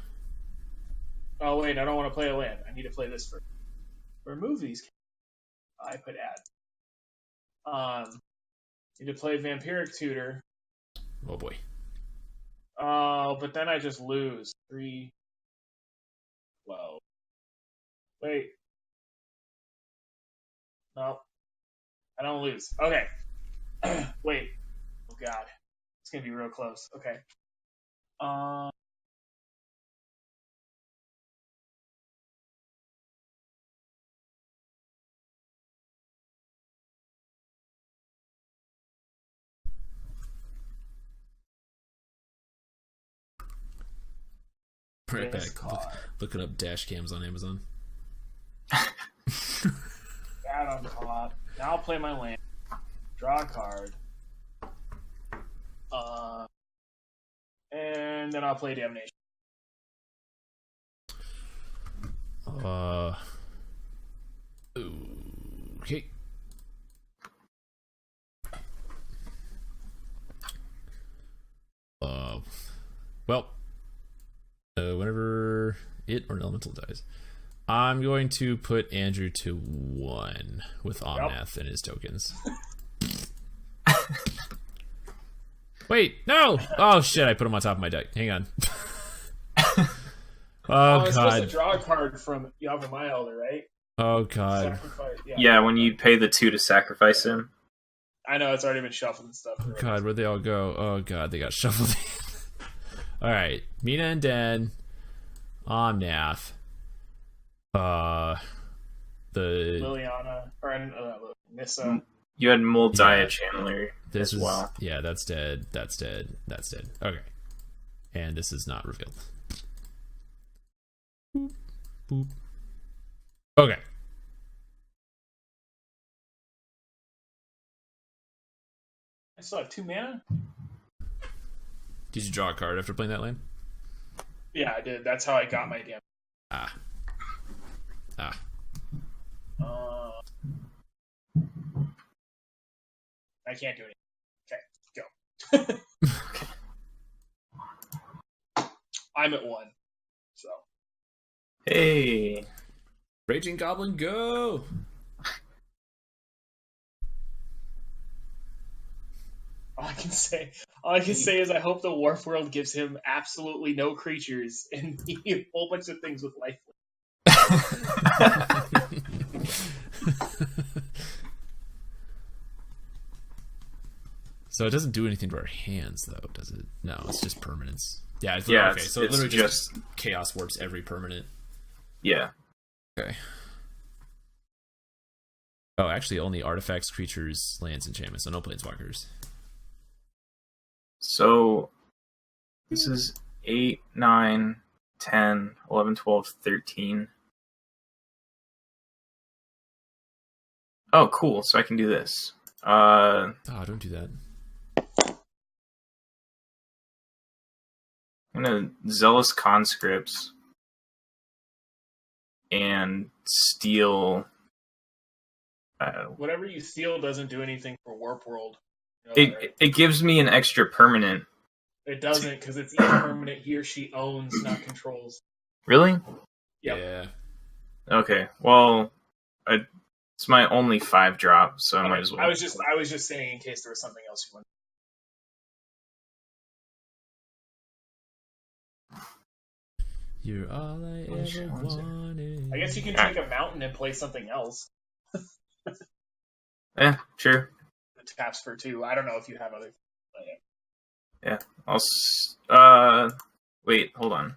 S2: Oh wait, I don't want to play a land. I need to play this first. Remove these. I put add. Need to play Vampiric Tutor.
S1: Oh boy.
S2: But then I just lose 3. Whoa. Wait. No. I don't lose. Okay. Wait. Oh god. It's gonna be real close. Okay.
S1: Right back. Looking up dash cams on Amazon.
S2: That on top. Now I'll play my land. Draw a card. And then I'll play Damnation.
S1: Okay. Well, whenever it or an elemental dies, I'm going to put Andrew to 1 with Omnath and his tokens. Wait, no! Oh shit! I put him on top of my deck. Hang on.
S2: I was supposed to draw a card from Yavimaya Elder, right?
S1: Oh god.
S2: Sacrifice.
S3: Yeah, when you pay the 2 to sacrifice him.
S2: I know it's already been shuffled and stuff.
S1: Oh god, where'd they all go? Oh god, they got shuffled. All right, Mina Den, Omnath, the
S2: Liliana or Nissa.
S3: You had Moldiah Channeler
S1: this
S3: as well.
S1: Yeah, that's dead. That's dead. That's dead. Okay, and this is not revealed. Boop, boop. Okay.
S2: I still have 2 mana?
S1: Did you draw a card after playing that lane?
S2: Yeah, I did. That's how I got my damn.
S1: Ah.
S2: I can't do anything. Okay, go. I'm at 1. So.
S3: Hey.
S1: Raging Goblin, go!
S2: All I can say is I hope the Warp World gives him absolutely no creatures and a whole bunch of things with life.
S1: So it doesn't do anything to our hands, though, does it? No, it's just permanence. Yeah,
S3: yeah.
S1: Okay, so it literally just chaos warps every permanent.
S3: Yeah.
S1: Okay. Oh, actually, only artifacts, creatures, lands, enchantments, so no planeswalkers.
S3: So this is 8, 9, 10, 11, 12, 13. Oh, cool. So I can do this.
S1: Oh, don't do that.
S3: I'm going to Zealous Conscripts and steal...
S2: Whatever you steal doesn't do anything for Warp World.
S3: It gives me an extra permanent.
S2: It doesn't, because it's each permanent he or she owns, not controls.
S3: Really?
S2: Yep.
S1: Yeah.
S3: Okay. Well, it's my only 5 drop, so I might as well.
S2: I was just saying in case there was something else you wanted.
S1: You're all I ever wanted.
S2: I guess you can take a mountain and play something else.
S3: Yeah, sure.
S2: The taps for 2. I don't know if you have other.
S3: Yeah, wait, hold on.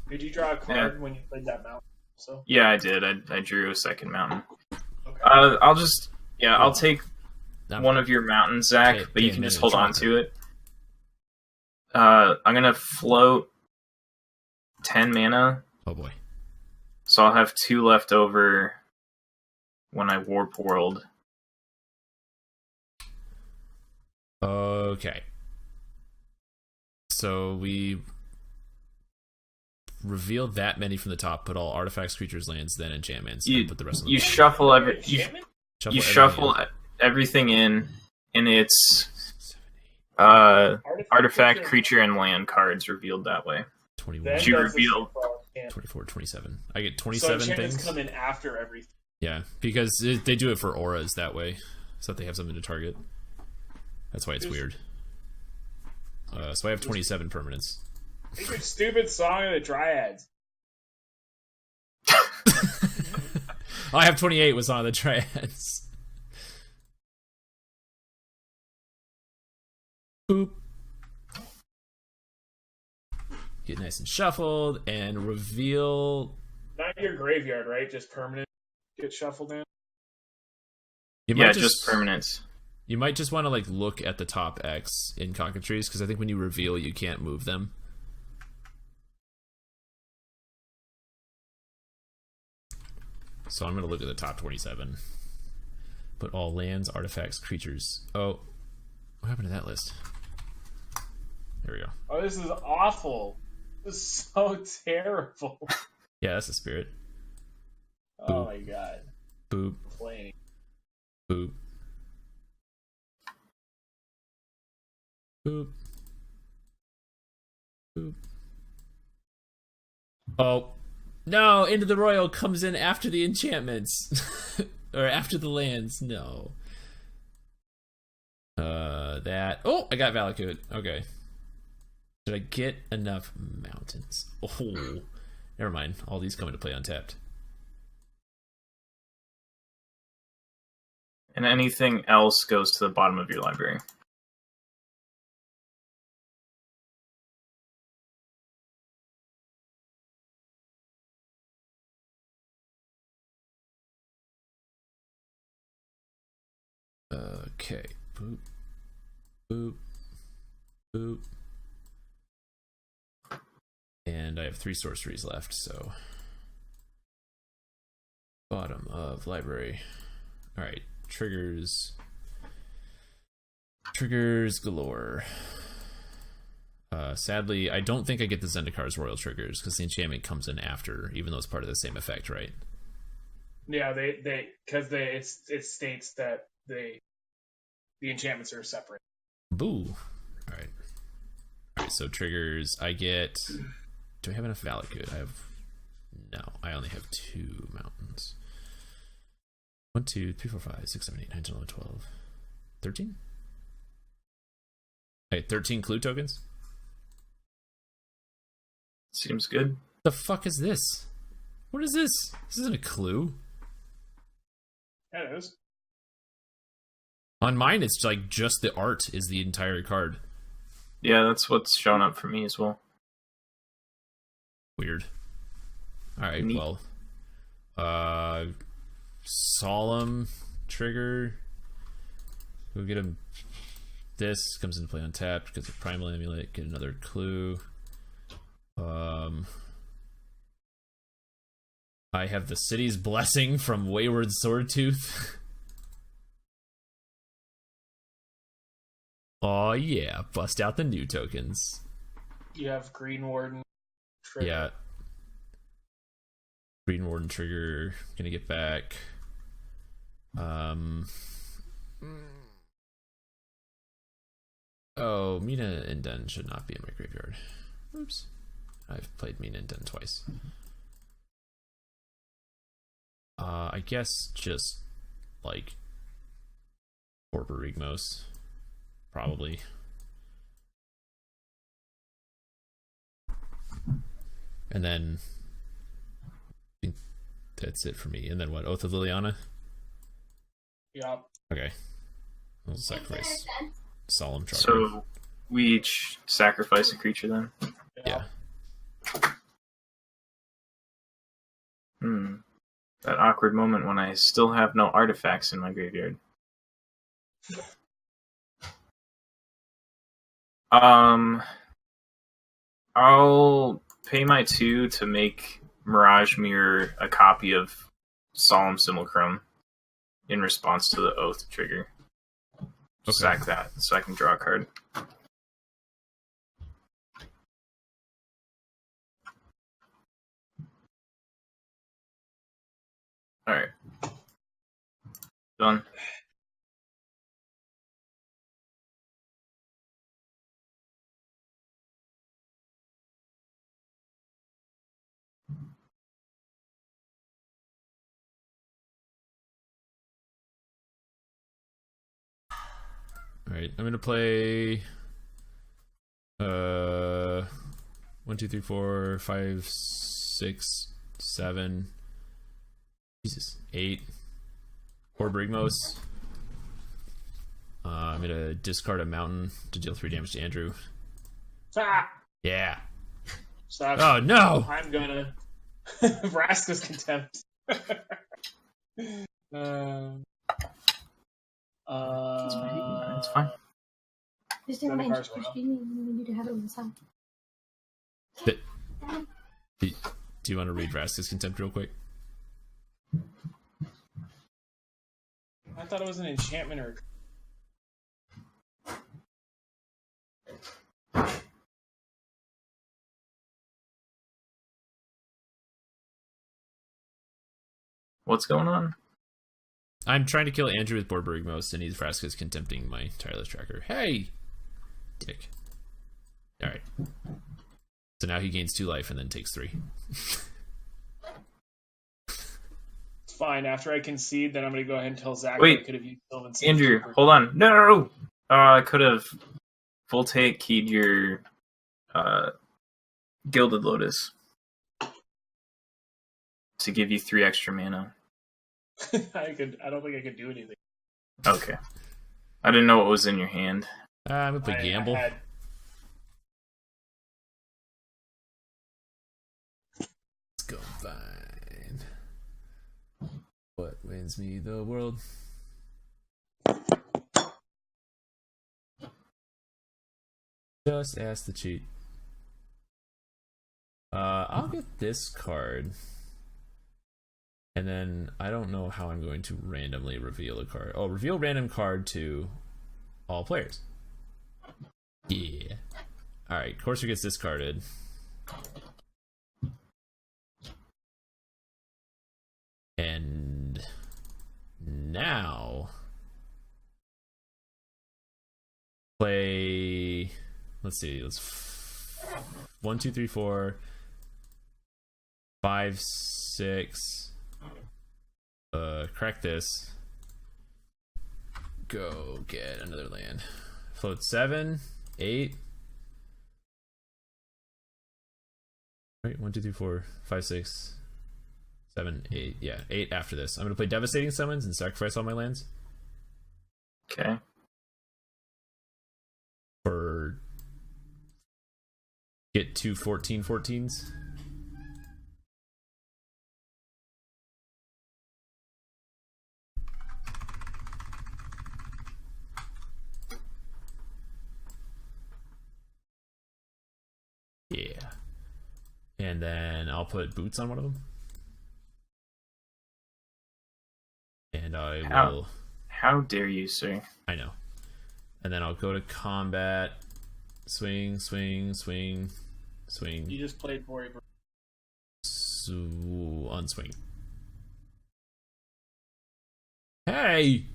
S2: Did you draw a card when you played that mountain? So
S3: yeah, I did. I drew a second mountain.
S2: Okay.
S3: I'll take one of your mountains, Zach, but you can just hold on to it. I'm gonna float 10 mana.
S1: Oh boy.
S3: So I'll have 2 left over when I Warp World.
S1: Okay. So we reveal that many from the top, put all artifacts, creatures, lands, then enchantments, and put the rest of them.
S3: You shuffle everything in, and it's artifact, creature, and land cards revealed that way.
S1: 21.
S3: You reveal
S1: 24, 27. I get 27
S2: so
S1: things.
S2: come in after everything.
S1: Yeah, because they do it for auras that way, so that they have something to target. That's why it's weird. So I have 27 permanents.
S2: Make your stupid song of the Dryads.
S1: I have 28 with Song of the Triads. Boop. Get nice and shuffled and reveal.
S2: Not your graveyard, right? Just permanent. Get shuffled in.
S3: Yeah, just permanents.
S1: You might just want to like look at the top X in cockatrice, because I think when you reveal, you can't move them. So I'm going to look at the top 27. Put all lands, artifacts, creatures. Oh, what happened to that list? There we go.
S2: Oh, this is awful. This is so terrible.
S1: Yeah, that's the spirit.
S2: Oh my god.
S1: Boop.
S2: Playing.
S1: Boop. Boop. Boop. Oh. No, Into the Royal comes in after the enchantments. Or after the lands. No. That. Oh, I got Valakut. Okay. Did I get enough mountains? Oh. Never mind. All these come into play untapped.
S3: And anything else goes to the bottom of your library.
S1: Okay. Boop. Boop. Boop. And I have 3 sorceries left, so. Bottom of library. Alright. Triggers. Triggers galore. Sadly, I don't think I get the Zendikar's Royal triggers, because the enchantment comes in after, even though it's part of the same effect, right?
S2: Yeah, because it states that the enchantments are separate.
S1: Boo. Alright. Alright, so triggers, I get... Do I have enough Valakut? I have... No, I only have 2 mountains. 1, 2, 3, 4, 5, 6, 7, 8, 9, 10, 11, 12. 13? Okay, 13 clue tokens?
S3: Seems good.
S1: The fuck is this? What is this? This isn't a clue.
S2: Yeah, it is.
S1: On mine, it's like just the art is the entire card.
S3: Yeah, that's what's showing up for me as well.
S1: Weird. Alright,
S3: Neat.
S1: well. Solemn trigger. We'll get him. This comes into play untapped because of Primal Amulet. Get another clue. I have the City's Blessing from Wayward Swordtooth. Oh yeah, bust out the new tokens.
S2: You have Green Warden. Trigger.
S1: Yeah. Green Warden trigger. Gonna get back. Oh, Mina Den should not be in my graveyard. Oops. I've played Mina Den twice. I guess just like Borborygmos. Probably. And then I think that's it for me. And then what? Oath of Liliana?
S2: Yeah.
S1: Okay. I'll sacrifice Solemn Charter.
S3: So we each sacrifice a creature then?
S1: Yeah.
S3: That awkward moment when I still have no artifacts in my graveyard. I'll pay my 2 to make Mirage Mirror a copy of Solemn Simulacrum in response to the Oath trigger.
S1: Okay.
S3: Sack that so I can draw a card. Alright. Done.
S1: right, I'm gonna play 1, 2, 3, 4, 5, 6, 7. Jesus, 8. 4 Brigmos. I'm gonna discard a mountain to deal 3 damage to Andrew.
S2: Ah!
S1: Yeah.
S2: Stop.
S1: Oh no!
S2: I'm gonna Vraska's contempt.
S3: It's fine.
S4: Just
S2: Send a
S4: never
S2: card
S4: mind.
S2: swirl.
S4: You need to have it on the side.
S1: Do you want to read Vraska's contempt real quick?
S2: I thought it was an enchantment or.
S3: What's going on?
S1: I'm trying to kill Andrew with Borborygmos, and he's Vraska's contempting my tireless tracker. Hey! Dick. Alright. So now he gains 2 life and then takes 3.
S2: It's fine. After I concede, then I'm going to go ahead and tell Zach
S3: Wait.
S2: I could have used Sylvan
S3: Andrew,
S2: Safekeeper.
S3: hold on. No! I could have Voltaic keyed your Gilded Lotus to give you 3 extra mana.
S2: I don't think I could do anything.
S3: Okay. I didn't know what was in your hand.
S1: I'm gonna play Gamble.
S2: Let's
S1: go find what wins me the world. Just ask the cheat. I'll get this card. And then I don't know how I'm going to randomly reveal a card. Oh, reveal random card to all players. Yeah. Alright, Courser gets discarded. And now play. Let's see. Let's 1, 2, 3, 4, 5, 6. Crack this. Go get another land. Float 7, 8. Wait, 1, 2, 3, 4, 5, 6, 7, 8. Yeah, 8 after this. I'm gonna play Devastating Summons and sacrifice all my lands.
S3: Okay.
S1: For get 2 14/14s. Yeah. And then I'll put boots on one of them. And I will.
S3: How dare you, sir?
S1: I know. And then I'll go to combat. Swing, swing, swing, swing.
S2: You just played Bori.
S1: So, unswing. Hey!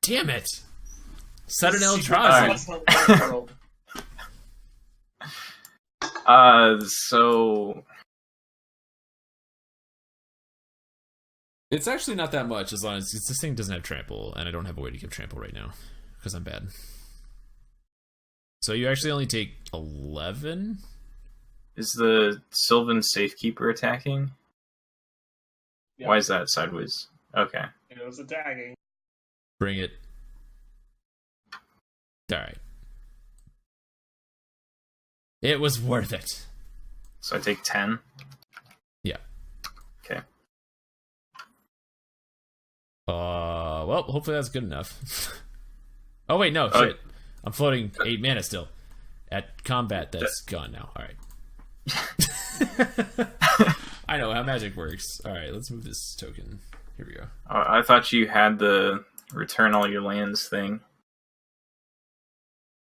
S1: Damn it! Sudden Eldrazi.
S3: So
S1: It's actually not that much as long as this thing doesn't have trample, and I don't have a way to give trample right now because I'm bad. So you actually only take 11?
S3: is the Sylvan Safekeeper attacking?
S2: Yeah.
S3: Why is that sideways? Okay.
S2: It was attacking.
S1: Bring it. Alright. It was worth it.
S3: So I take 10.
S1: Yeah.
S3: Okay.
S1: Well, hopefully that's good enough. Oh wait, no, shit. I'm floating 8 mana still. At combat, that's gone now. Alright. I know how magic works. Alright, let's move this token. Here we go.
S3: I thought you had the return all your lands thing.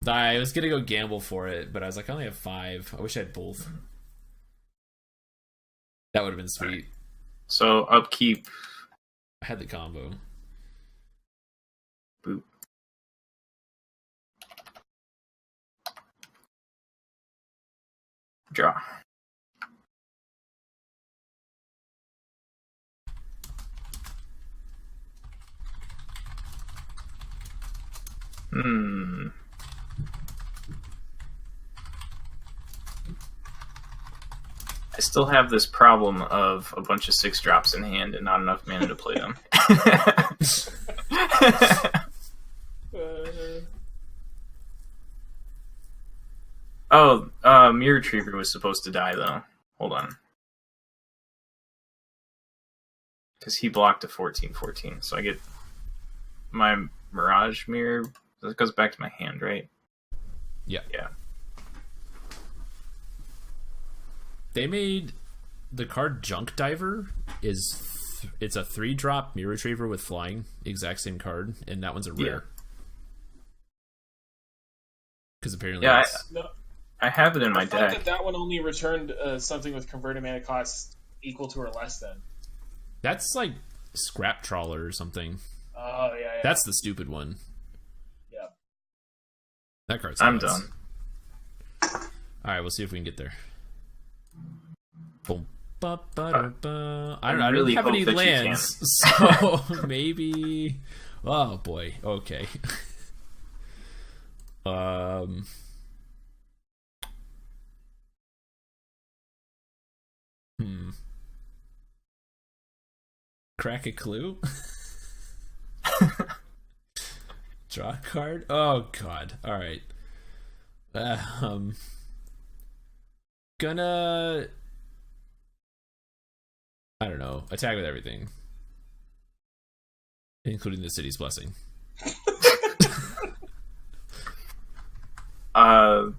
S1: I was gonna go gamble for it, but I was like, I only have 5. I wish I had both. That would have been sweet.
S3: So upkeep.
S1: I had the combo.
S3: Boop. Draw. I still have this problem of a bunch of 6-drops in hand and not enough mana to play them. Mirror Retriever was supposed to die, though. Hold on. Because he blocked a 14/14, so I get my Mirage Mirror. That goes back to my hand, right?
S1: Yeah.
S3: Yeah.
S1: They made the card Junk Diver it's a 3-drop Mirror Retriever with flying, exact same card, and that one's a rare. Because apparently,
S3: I have it in my
S2: thought
S3: deck.
S2: that one only returned something with converted mana cost equal to or less than.
S1: That's like Scrap Trawler or something.
S2: Oh yeah.
S1: That's the stupid one.
S2: Yeah.
S1: That card's
S3: I'm
S1: nuts.
S3: done.
S1: All right, we'll see if we can get there. Boom. I don't
S3: really
S1: have
S3: hope
S1: any
S3: that you
S1: lands, so maybe. Oh boy. Okay. Crack a clue. Draw a card. Oh god. All right. Gonna. I don't know. Attack with everything, including the city's blessing.
S3: I'll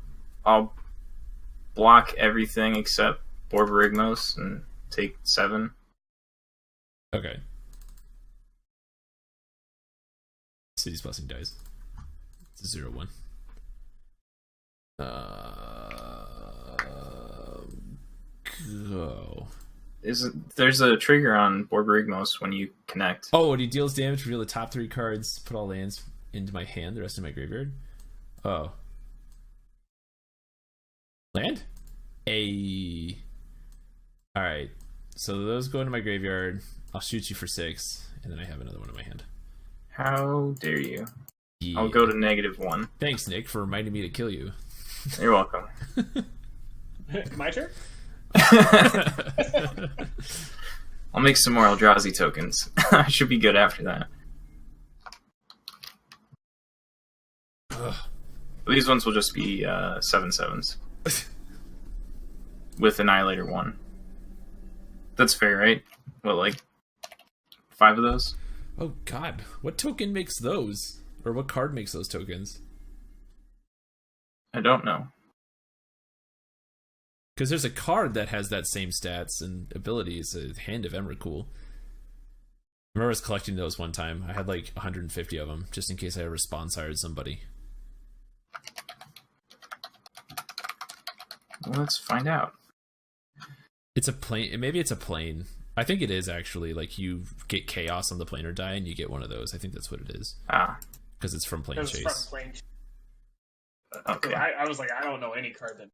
S3: block everything except Borborygmos and take 7.
S1: Okay. City's blessing dies. It's a 0/1. Go.
S3: There's a trigger on Borborygmos when you connect.
S1: Oh, when he deals damage, reveal the top 3 cards, put all lands into my hand, the rest in my graveyard. Oh. Land? Alright. So those go into my graveyard. I'll shoot you for 6, and then I have another one in my hand.
S3: How dare you?
S1: Yeah.
S3: I'll go to -1.
S1: Thanks, Nick, for reminding me to kill you.
S3: You're welcome.
S2: My turn?
S3: I'll make some more Eldrazi tokens. I should be good after that. These ones will just be 7/7s. With Annihilator 1. That's fair, right? What, like 5 of those?
S1: Oh god, what token makes those? Or what card makes those tokens?
S3: I don't know.
S1: Because there's a card that has that same stats and abilities, a Hand of Emrakul. I remember I was collecting those one time. I had like 150 of them, just in case I ever spawn-sired somebody.
S3: Well, let's find out.
S1: It's a plane. Maybe it's a plane. I think it is actually. Like, you get Chaos on the planar die, and you get one of those. I think that's what it is.
S3: Ah.
S1: Because it's from Plane
S2: It was
S1: Chase.
S2: from Plane Chase.
S3: Okay.
S2: I was like, I don't know any card that.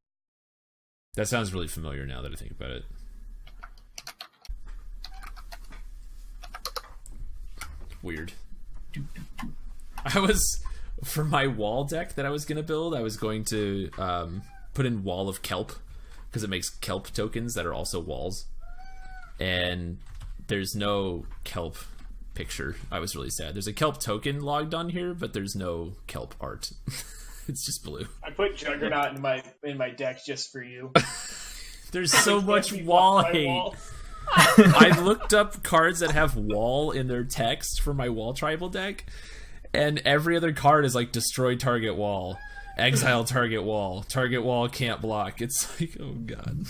S1: That sounds really familiar now that I think about it. Weird. I was, for my wall deck that I was going to build, I was going to put in Wall of Kelp, because it makes kelp tokens that are also walls. And there's no kelp picture. I was really sad. There's a kelp token logged on here, but there's no kelp art. It's just blue.
S2: I put Juggernaut in my deck just for you.
S1: There's so much wall hate. I looked up cards that have wall in their text for my wall tribal deck, and every other card is like destroy target wall, exile target wall can't block. It's like, oh god.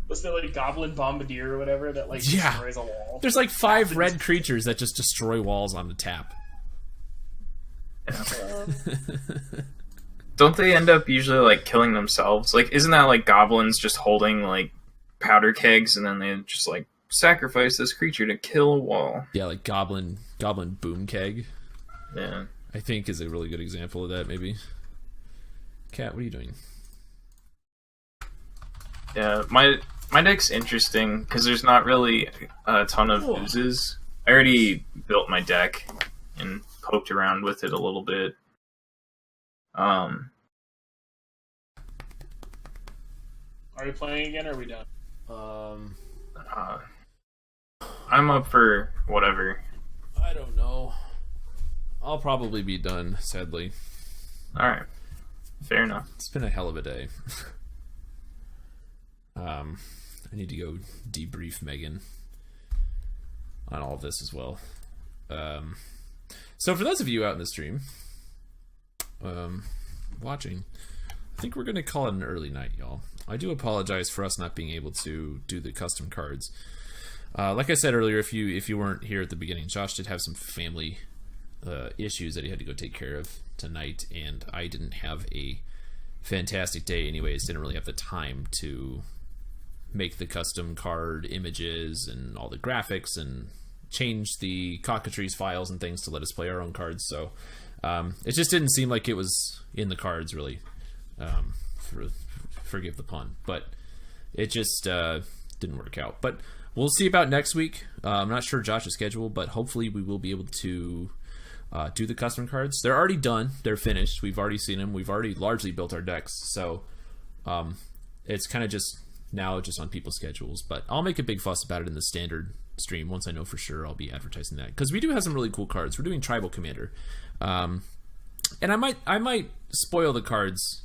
S2: Was there like Goblin Bombardier or whatever that like destroys a wall?
S1: There's like 5 red creatures that just destroy walls on the tap.
S3: Don't they end up usually like killing themselves? Like, isn't that like goblins just holding like powder kegs and then they just like sacrifice this creature to kill a wall?
S1: Yeah, like goblin boom keg.
S3: Yeah,
S1: I think is a really good example of that. Maybe. Cat, what are you doing?
S3: Yeah, my deck's interesting because there's not really a ton of oozes. I already built my deck and poked around with it a little bit. Um,
S2: Are we playing again, or are we done?
S3: I'm up for whatever.
S1: I don't know. I'll probably be done, sadly.
S3: All right, fair enough.
S1: It's been a hell of a day. I need to go debrief Megan on all of this as well. So for those of you out in the stream, watching, I think we're going to call it an early night, y'all. I do apologize for us not being able to do the custom cards. Like I said earlier, if you weren't here at the beginning, Josh did have some family issues that he had to go take care of tonight, and I didn't have a fantastic day anyways. Didn't really have the time to make the custom card images and all the graphics and change the cockatrice files and things to let us play our own cards. So it just didn't seem like it was in the cards, really. Forgive the pun, but it just didn't work out. But we'll see about next week. I'm not sure Josh's schedule, but hopefully we will be able to do the custom cards. They're already done. They're finished. We've already seen them. We've already largely built our decks. So it's kind of just now just on people's schedules. But I'll make a big fuss about it in the standard stream. Once I know for sure, I'll be advertising that. Because we do have some really cool cards. We're doing Tribal Commander. And I might spoil the cards.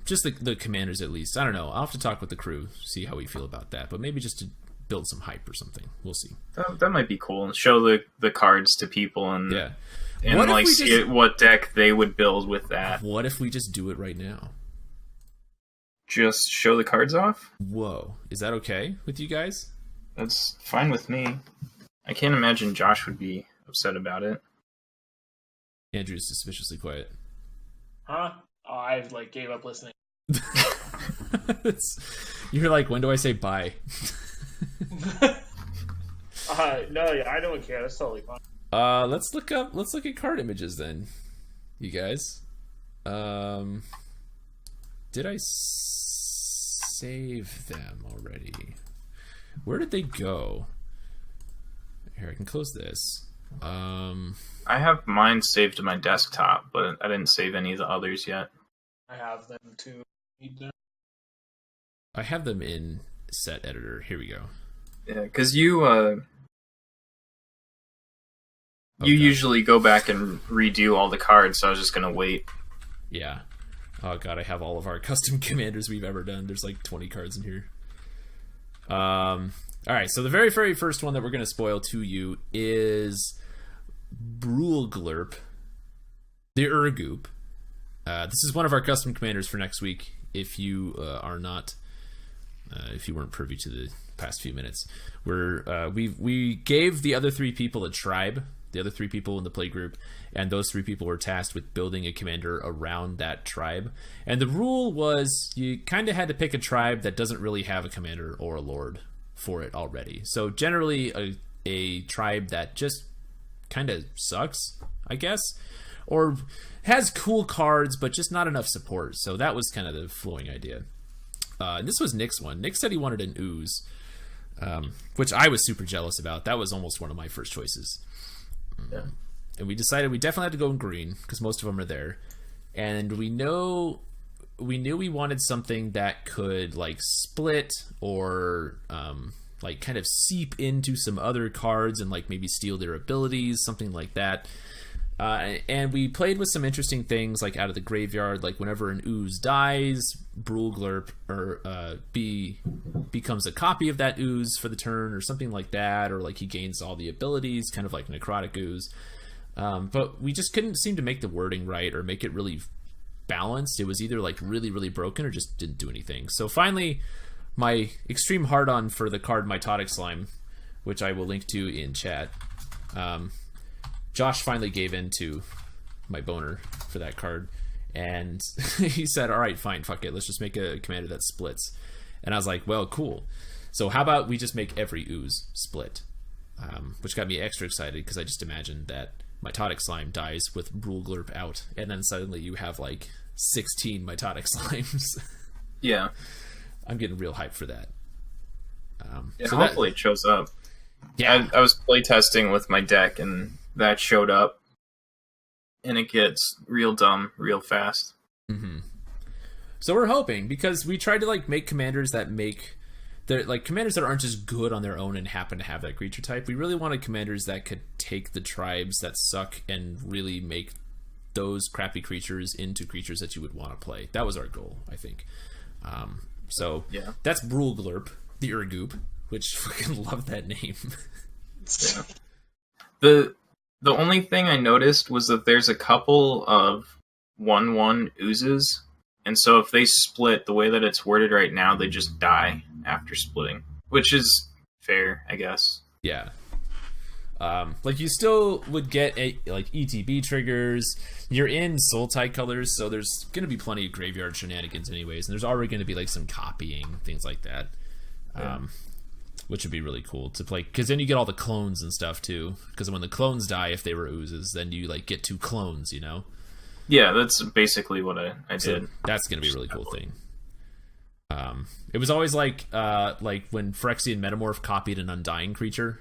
S1: Just the commanders at least. I don't know. I'll have to talk with the crew, see how we feel about that. But maybe just to build some hype or something. We'll see.
S3: That might be cool. Show the cards to people and and
S1: what
S3: like see what deck they would build with that.
S1: What if we just do it right now?
S3: Just show the cards off?
S1: Whoa. Is that okay with you guys?
S3: That's fine with me. I can't imagine Josh would be upset about it.
S1: Andrew's suspiciously quiet.
S2: Huh? Oh, I gave up listening.
S1: You're like, when do I say bye?
S2: No, yeah, I don't care. That's totally fine.
S1: Let's look at card images then, you guys. Did I save them already? Where did they go? Here, I can close this.
S3: I have mine saved to my desktop, but I didn't save any of the others yet.
S2: I have them too.
S1: I have them in set editor. Here we go.
S3: Yeah, because you usually go back and redo all the cards, so I was just gonna wait.
S1: Yeah. Oh god, I have all of our custom commanders we've ever done. There's like 20 cards in here. Alright, so the very, very first one that we're gonna spoil to you is Brulglurp, the Urgoop. This is one of our custom commanders for next week. If you if you weren't privy to the past few minutes, we gave the other three people a tribe, the other three people in the play group, and those three people were tasked with building a commander around that tribe. And the rule was you kind of had to pick a tribe that doesn't really have a commander or a lord for it already. So generally a tribe that just kind of sucks, I guess, or has cool cards but just not enough support. So that was kind of the flowing idea. And this was Nick's one. Nick said he wanted an ooze, which I was super jealous about. That was almost one of my first choices.
S3: Yeah.
S1: And we decided we definitely had to go in green because most of them are there. And we knew we wanted something that could like split or like kind of seep into some other cards and like maybe steal their abilities, something like that. And we played with some interesting things like out of the graveyard, like whenever an ooze dies, Brulglurp becomes a copy of that ooze for the turn or something like that, or like he gains all the abilities, kind of like necrotic ooze. But we just couldn't seem to make the wording right or make it really balanced. It was either like really, really broken or just didn't do anything. So finally, my extreme hard-on for the card Mitotic Slime, which I will link to in chat, Josh finally gave in to my boner for that card, and he said, all right, fine, fuck it, let's just make a commander that splits. And I was like, well, cool. So how about we just make every ooze split? Which got me extra excited because I just imagined that Mitotic Slime dies with Brulglurp out, and then suddenly you have like 16 Mitotic Slimes.
S3: Yeah.
S1: I'm getting real hyped for that.
S3: So hopefully it shows up.
S1: Yeah.
S3: I was playtesting with my deck, and that showed up. and it gets real dumb real fast.
S1: Mm-hmm. So we're hoping, because we tried to like make commanders that make they're like commanders that aren't just good on their own and happen to have that creature type. We really wanted commanders that could take the tribes that suck and really make those crappy creatures into creatures that you would want to play. That was our goal, I think. So
S3: Yeah.
S1: that's Brulglurp, the Urgoop, which fucking love that name.
S3: Yeah. The only thing I noticed was that there's a couple of 1/1 oozes, and so if they split the way that it's worded right now, they just die after splitting, which is fair, I guess.
S1: Yeah. Like you still would get like ETB triggers. You're in Sultai colors, so there's going to be plenty of graveyard shenanigans anyways, and there's already going to be like some copying, things like that. Which would be really cool to play, because then you get all the clones and stuff too, because when the clones die, if they were oozes, then you like get 2 clones, you know?
S3: Yeah, that's basically what I
S1: So
S3: did.
S1: that's going to be a really cool thing. It was always like when Phyrexian Metamorph copied an Undying creature,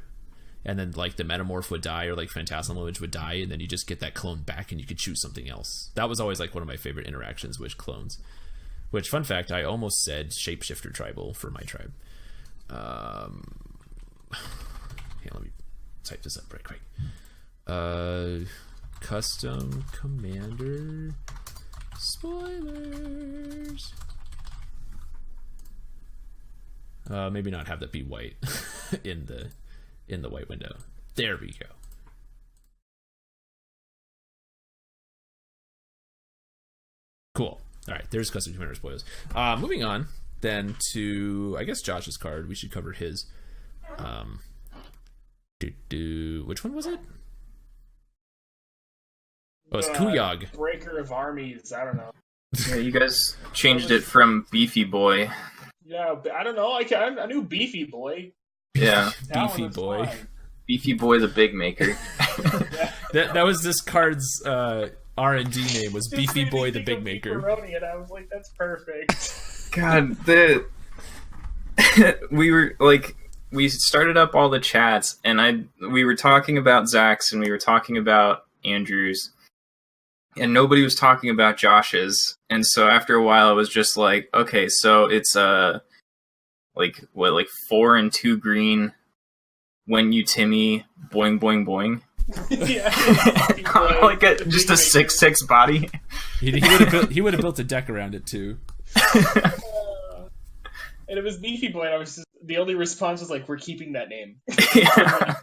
S1: and then like the Metamorph would die, or like Phantasmal Image would die, and then you just get that clone back and you could choose something else. That was always like one of my favorite interactions with clones. Which, fun fact, I almost said Shapeshifter Tribal for my tribe. Here, let me type this up right quick. Custom commander spoilers. Maybe not have that be white in the white window. There we go. Cool. All right, there's custom commander spoilers. Moving on then to, I guess, Josh's card. We should cover his. Which one was it? Oh, it's Kuyog.
S2: Breaker of Armies. I don't know.
S3: Yeah, you guys changed it from Beefy Boy.
S2: Yeah, but I don't know. I knew Beefy Boy.
S3: Yeah,
S2: That
S1: Beefy
S2: one was
S1: Boy.
S2: fine.
S3: Beefy Boy the Big Maker.
S1: That was this card's R&D name, was
S2: Just
S1: Beefy
S2: made me
S1: Boy the
S2: think
S1: Big
S2: of
S1: Maker.
S2: Pepperoni, and I was like, that's perfect.
S3: God, we started up all the chats, and we were talking about Zach's, and we were talking about Andrew's, and nobody was talking about Josh's. And so after a while, I was just like, okay, so it's 4 and 2 green. When you Timmy, boing boing boing.
S2: Yeah,
S3: Like just a 6/6 body.
S1: He would have built a deck around it too.
S2: And it was Beefy Boy, and I was just, the only response was like, we're keeping that name.
S3: Yeah.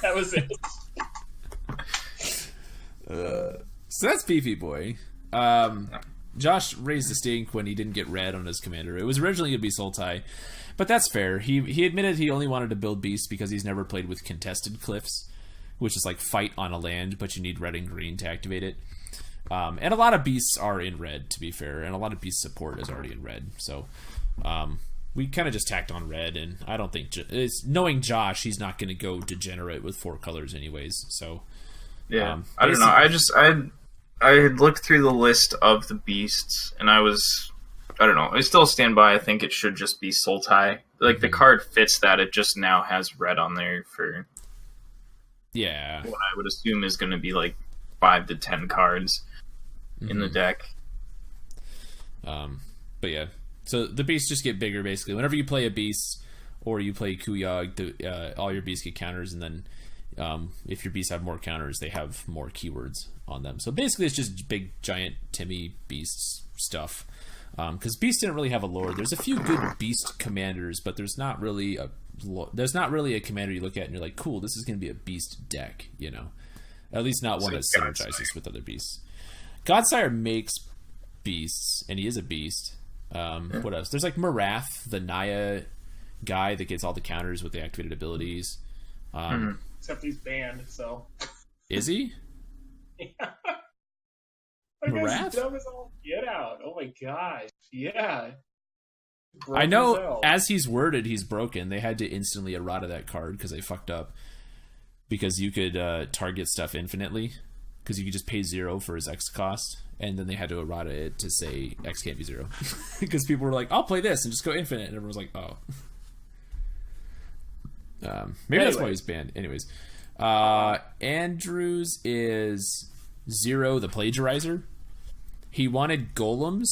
S2: That was it.
S1: So that's Beefy Boy. Josh raised a stink when he didn't get red on his commander. It was originally going to be Sultai, but that's fair. He admitted he only wanted to build Beast because he's never played with contested cliffs, which is like fight on a land, but you need red and green to activate it. And a lot of Beasts are in red, to be fair, and a lot of Beast support is already in red. So we kind of just tacked on red, and I don't think... knowing Josh, he's not going to go degenerate with 4 colors anyways, so...
S3: Yeah, I don't know. I had looked through the list of the beasts, and I don't know. I still stand by. I think it should just be Sultai. Like, the card fits that. It just now has red on there for what I would assume is going to be like 5 to 10 cards in the deck.
S1: But yeah, so the beasts just get bigger basically. Whenever you play a beast or you play Kuyog, all your beasts get counters, and then if your beasts have more counters, they have more keywords on them. So basically, it's just big, giant Timmy beasts stuff. Because beasts didn't really have a lore. There's a few good beast commanders, but there's not really a commander you look at and you're like, cool, this is going to be a beast deck. You know, at least not one that synergizes with other beasts. Godsire makes beasts, and he is a beast. What else? There's like Marath, the Naya guy that gets all the counters with the activated abilities.
S2: Except he's banned, so...
S1: Is he?
S2: Yeah.
S1: Marath?
S2: Dumb as all get out. Oh my gosh. Yeah. Broke
S1: I know,
S2: as hell.
S1: as he's worded, he's broken. They had to instantly errata that card because they fucked up. Because you could target stuff infinitely. Because you could just pay 0 for his X cost. And then they had to errata it to say X can't be 0. Because people were like, I'll play this and just go infinite. And everyone was like, oh. Maybe that's why he's banned. Anyways. Andrews is Zero the Plagiarizer. He wanted golems,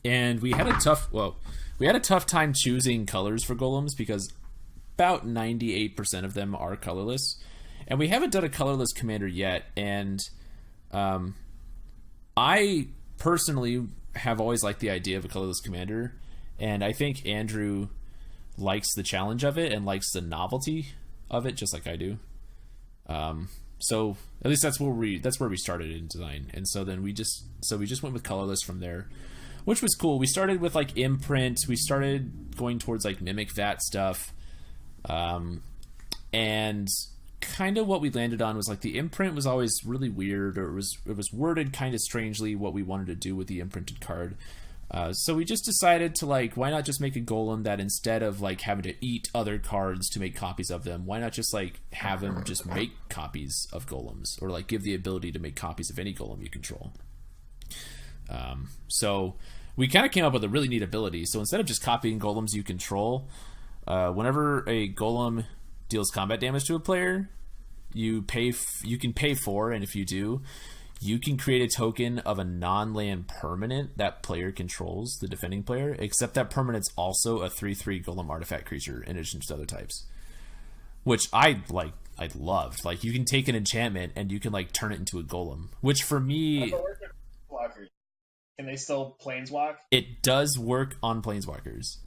S1: and we had a tough time choosing colors for golems because about 98% of them are colorless, and we haven't done a colorless commander yet. And I personally have always liked the idea of a colorless commander, and I think Andrew likes the challenge of it and likes the novelty of it, just like I do. So at least that's where we started in design, and so then we just went with colorless from there, which was cool. We started with like imprint. We started going towards like mimic vat stuff, and kind of what we landed on was like the imprint was always really weird, or it was worded kind of strangely what we wanted to do with the imprinted card. So we just decided to like, why not just make a golem that instead of like having to eat other cards to make copies of them, why not just like have them just make copies of golems, or like give the ability to make copies of any golem you control. So we kind of came up with a really neat ability. So instead of just copying golems you control, whenever a golem deals combat damage to a player, you can pay 4, and if you do, you can create a token of a non-land permanent that player controls, the defending player, except that permanent's also a 3/3 golem artifact creature in addition to other types. Which I loved. Like, you can take an enchantment and you can like turn it into a golem. Which for me,
S2: can they still planeswalk?
S1: it does work on planeswalkers,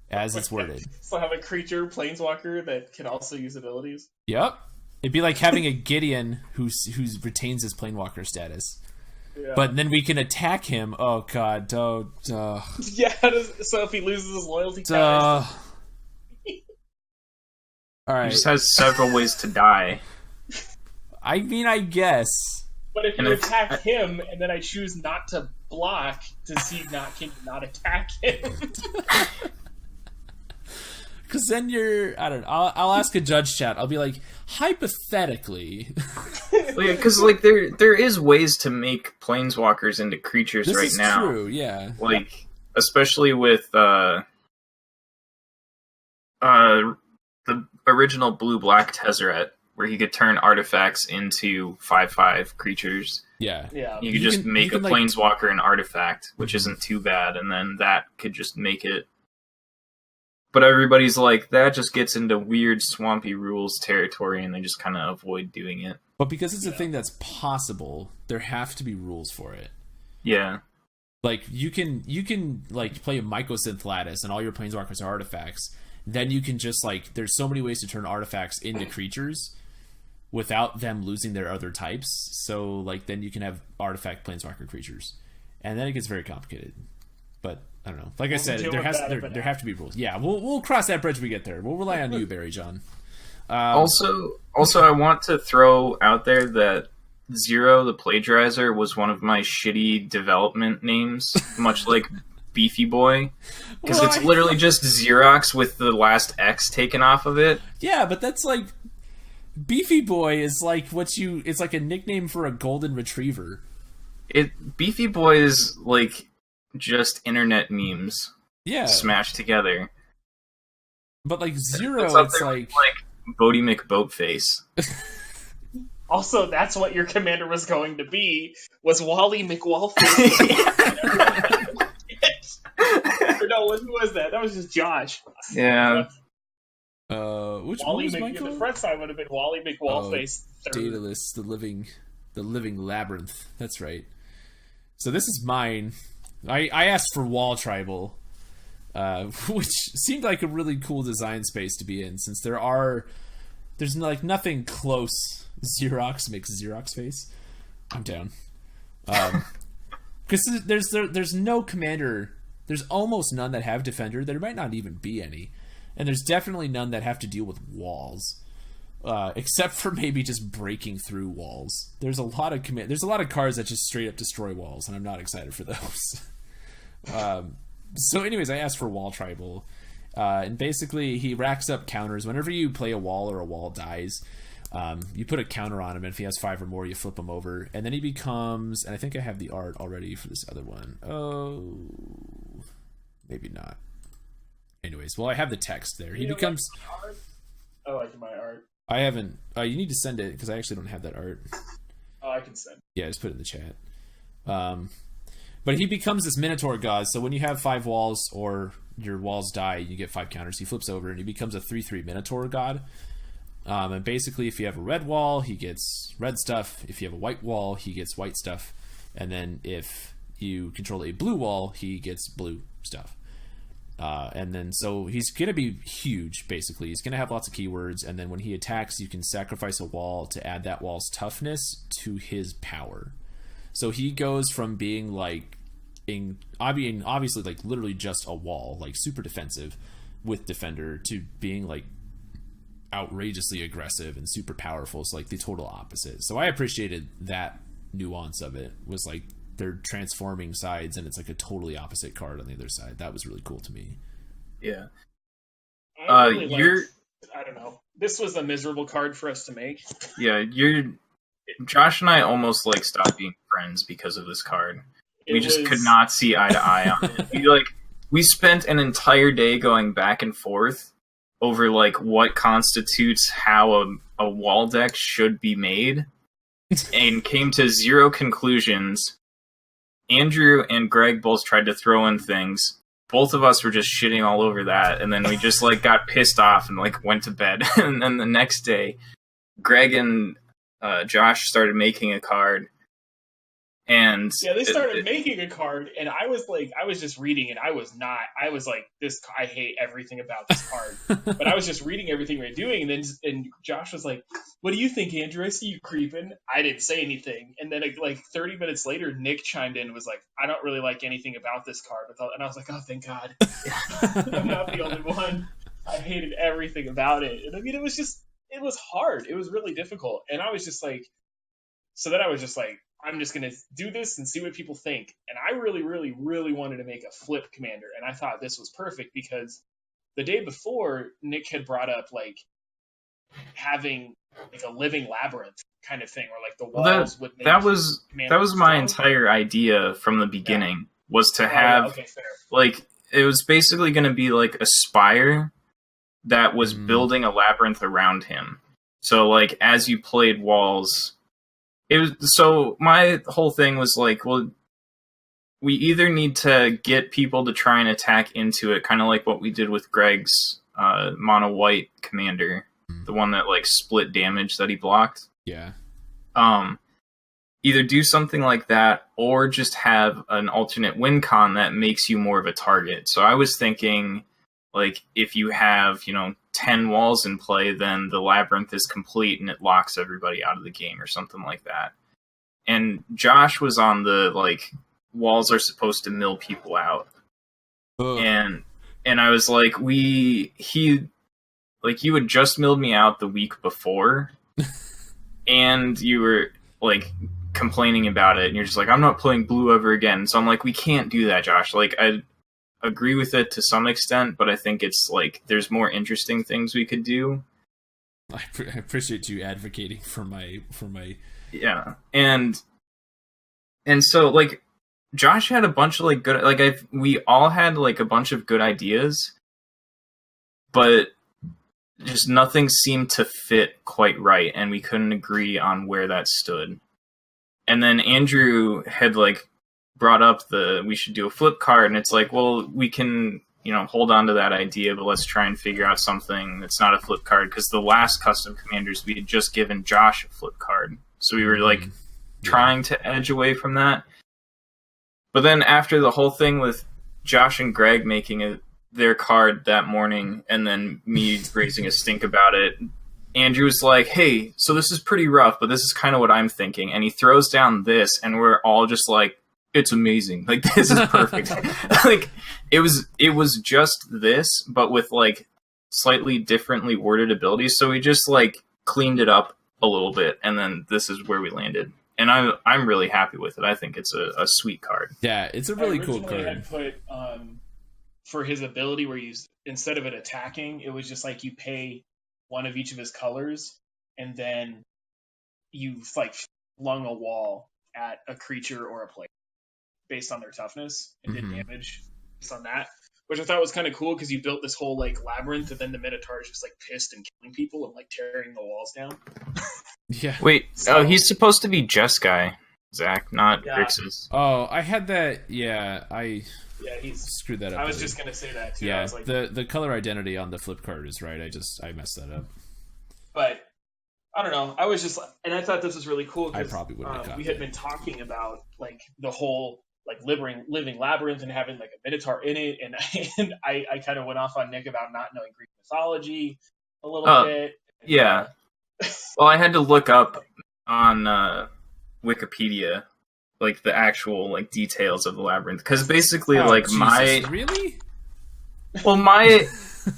S1: as it's worded.
S2: So have a creature planeswalker that can also use abilities.
S1: Yep. It'd be like having a Gideon who retains his Planewalker status.
S2: Yeah.
S1: But then we can attack him. Oh, God.
S2: Yeah, so if he loses his loyalty
S1: All
S3: He
S1: right.
S3: just has several ways to die.
S1: I mean, I guess.
S2: But if you attack him, and then I choose not to block to see can you not attack him?
S1: Because then I don't know. I'll ask a judge chat. I'll be like, hypothetically.
S3: Well, yeah, because like there is ways to make planeswalkers into creatures
S1: This
S3: right
S1: is
S3: now.
S1: true, yeah.
S3: Like, especially with the original blue-black Tezzeret, where he could turn artifacts into 5/5 creatures.
S1: Yeah.
S2: Yeah.
S3: You could just make a
S1: like,
S3: planeswalker an artifact, which isn't too bad, and then that could just make it. But everybody's like, that just gets into weird swampy rules territory, and they just kind of avoid doing it.
S1: But because it's a thing that's possible, there have to be rules for it.
S3: Yeah.
S1: Like, you can like play a Mycosynth Lattice and all your planeswalkers are artifacts. Then you can just like, there's so many ways to turn artifacts into creatures without them losing their other types. So like, then you can have artifact planeswalker creatures, and then it gets very complicated. But I don't know. Like I said, there have to be rules. Yeah, we'll cross that bridge when we get there. We'll rely on you, Barry John.
S3: Also, I want to throw out there that Zero the Plagiarizer was one of my shitty development names, much like Beefy Boy, because it's literally just Xerox with the last X taken off of it.
S1: Yeah, but that's like, Beefy Boy is like it's like a nickname for a golden retriever.
S3: Beefy Boy is like just internet memes, smashed together.
S1: But like Zero, it's like
S3: Bodie McBoatface.
S2: Also, that's what your commander was going to be, was Wally McWalface. Or no, who was that? That was just Josh.
S3: Yeah.
S1: Which
S2: Wally
S1: one was Michael?
S2: The front side would have been Wally McWalface.
S1: Daedalus, the living labyrinth. That's right. So this is mine. I asked for Wall Tribal, which seemed like a really cool design space to be in, since there's like nothing close. Xerox makes Xerox face. I'm down. Because there's no commander. There's almost none that have defender. There might not even be any, and there's definitely none that have to deal with walls, except for maybe just breaking through walls. There's a lot of cards that just straight up destroy walls, and I'm not excited for those. So anyways, I asked for Wall Tribal, and basically he racks up counters whenever you play a wall or a wall dies. You put a counter on him, and if he has 5 or more, you flip him over, and then he becomes, and I think I have the art already for this other one. Oh, maybe not. Anyways, well, I have the text there. He becomes...
S2: I like my art.
S1: I haven't... you need to send it, because I actually don't have that art.
S2: Oh, I can send.
S1: Yeah, just put it in the chat. But he becomes this Minotaur god. So when you have 5 walls or your walls die, you get 5 counters. He flips over and he becomes a 3/3 Minotaur god. And basically, if you have a red wall, he gets red stuff. If you have a white wall, he gets white stuff. And then if you control a blue wall, he gets blue stuff. And then so he's going to be huge, basically. He's going to have lots of keywords. And then when he attacks, you can sacrifice a wall to add that wall's toughness to his power. So he goes from being like, obviously like literally just a wall, like super defensive with defender, to being like outrageously aggressive and super powerful. It's like the total opposite. So I appreciated that nuance of it, was like they're transforming sides and it's like a totally opposite card on the other side. That was really cool to me.
S3: Yeah.
S2: I don't know. This was a miserable card for us to make.
S3: Yeah, Josh and I almost like stopped being friends because of this card. We just could not see eye to eye on it. We spent an entire day going back and forth over like what constitutes how a wall deck should be made, and came to zero conclusions. Andrew and Greg both tried to throw in things. Both of us were just shitting all over that, and then we just like got pissed off and like went to bed. And then the next day, Greg and Josh started making a card, and
S2: they started making a card, and I was just reading, and I was like, I hate everything about this card. But I was just reading everything we were doing, and Josh was like, "What do you think, Andrew? I see you creeping." I didn't say anything, and then like 30 minutes later, Nick chimed in and was like, "I don't really like anything about this card," and I was like, "Oh, thank God, I'm not the only one." I hated everything about it, and I mean, it was hard. It was really difficult, and I was just like, I'm just going to do this and see what people think. And I really, really, really wanted to make a flip commander. And I thought this was perfect because the day before, Nick had brought up like having like a living labyrinth kind of thing, where like the walls would make
S3: that was my entire idea from the beginning, was to have like, it was basically going to be like a spire that was building a labyrinth around him. So like as you played walls, so my whole thing was like, well, we either need to get people to try and attack into it, kind of like what we did with Greg's mono white commander, the one that like split damage that he blocked.
S1: Yeah.
S3: Either do something like that, or just have an alternate win con that makes you more of a target. So I was thinking, like, if you have 10 walls in play, then the labyrinth is complete and it locks everybody out of the game or something like that. And Josh was on the like, walls are supposed to mill people out. And I was like, you had just milled me out the week before and you were like complaining about it, and you're just like, I'm not playing blue ever again. So I'm like, we can't do that, Josh. Like, I agree with it to some extent, but I think it's like there's more interesting things we could do.
S1: I appreciate you advocating for my
S3: yeah. And so like Josh had a bunch of like good, like we all had like a bunch of good ideas, but just nothing seemed to fit quite right, and we couldn't agree on where that stood. And then Andrew had like brought up we should do a flip card, and it's like, well, we can hold on to that idea, but let's try and figure out something that's not a flip card, because the last custom commanders we had just given Josh a flip card, so we were like trying to edge away from that. But then after the whole thing with Josh and Greg making their card that morning, and then me raising a stink about it, Andrew's like, hey, so this is pretty rough, but this is kind of what I'm thinking. And he throws down this, and we're all just like, it's amazing. Like, this is perfect. Like, it was just this, but with like slightly differently worded abilities. So we just like cleaned it up a little bit, and then this is where we landed. And I'm really happy with it. I think it's a sweet card.
S1: Yeah, it's a really cool card.
S2: I put for his ability where instead of it attacking, it was just like you pay one of each of his colors, and then you like flung a wall at a creature or a player based on their toughness and did damage based on that, which I thought was kind of cool, because you built this whole like labyrinth, and then the Minotaur is just like pissed and killing people and like tearing the walls down.
S1: Yeah.
S3: Wait,
S2: So-
S3: he's supposed to be Jess guy, Zach, not
S2: Yeah.
S3: Grixis.
S1: Oh, I had that. Yeah, I
S2: Yeah, he's.
S1: screwed that up.
S2: I was
S1: really.
S2: just gonna say that too. I
S1: Yeah,
S2: was like,
S1: the color identity on the flip card is right. I messed that up.
S2: but I don't know. I was just, and I thought this was really cool
S1: I
S2: because
S1: probably wouldn't have
S2: we
S1: copied
S2: had
S1: it.
S2: been talking about like the whole like living labyrinth and having like a minotaur in it, and I kind of went off on Nick about not knowing Greek mythology a little bit.
S3: Yeah. Well, I had to look up on Wikipedia like the actual like details of the labyrinth because basically
S1: Oh,
S3: like
S1: Jesus, really?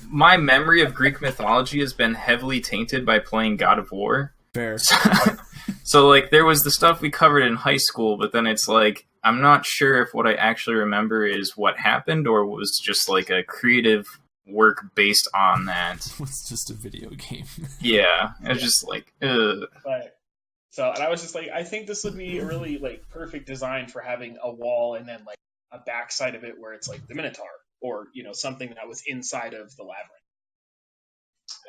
S3: my memory of Greek mythology has been heavily tainted by playing God of War.
S1: Fair.
S3: So like there was the stuff we covered in high school, but then it's like I'm not sure if what I actually remember is what happened or was just like a creative work based on that.
S1: It's just a video game.
S3: Yeah, it was just like, ugh.
S2: But so, and I was just like, I think this would be a really like perfect design for having a wall and then like a backside of it where it's like the Minotaur or something that was inside of the labyrinth.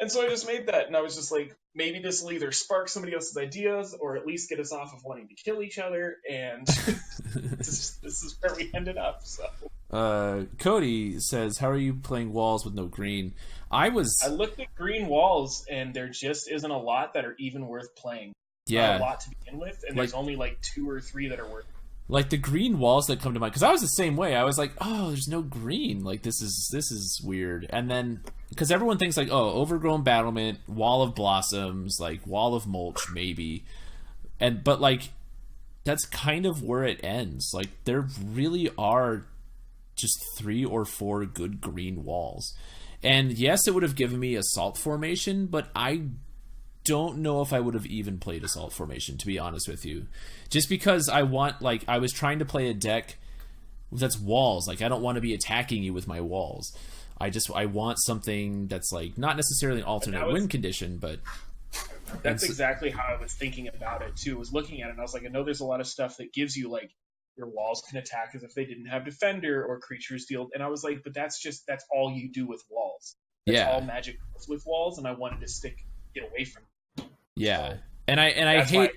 S2: And so I just made that, and I was just like, maybe this will either spark somebody else's ideas or at least get us off of wanting to kill each other. And this is where we ended up. So
S1: Cody says, "How are you playing walls with no green?" I
S2: looked at green walls, and there just isn't a lot that are even worth playing. Not a lot to begin with, and there's only like 2 or 3 that are worth.
S1: Like the green walls that come to mind, because I was the same way. I was like, "Oh, there's no green. Like this is weird." And then because everyone thinks like, "Oh, overgrown battlement, wall of blossoms, like wall of mulch, maybe," but like that's kind of where it ends. Like there really are just 3 or 4 good green walls, and yes, it would have given me assault formation, but I don't know if I would have even played assault formation, to be honest with you, just because I was trying to play a deck that's walls. Like I don't want to be attacking you with my walls. I want something that's like not necessarily an alternate win condition, but
S2: that's exactly how I was thinking about it too. Was looking at it and I was like, I know there's a lot of stuff that gives you like your walls can attack as if they didn't have defender or creatures deal, and I was like, but that's all you do with walls. That's all magic with walls, and I wanted to get away from it.
S1: Yeah, so, and I hate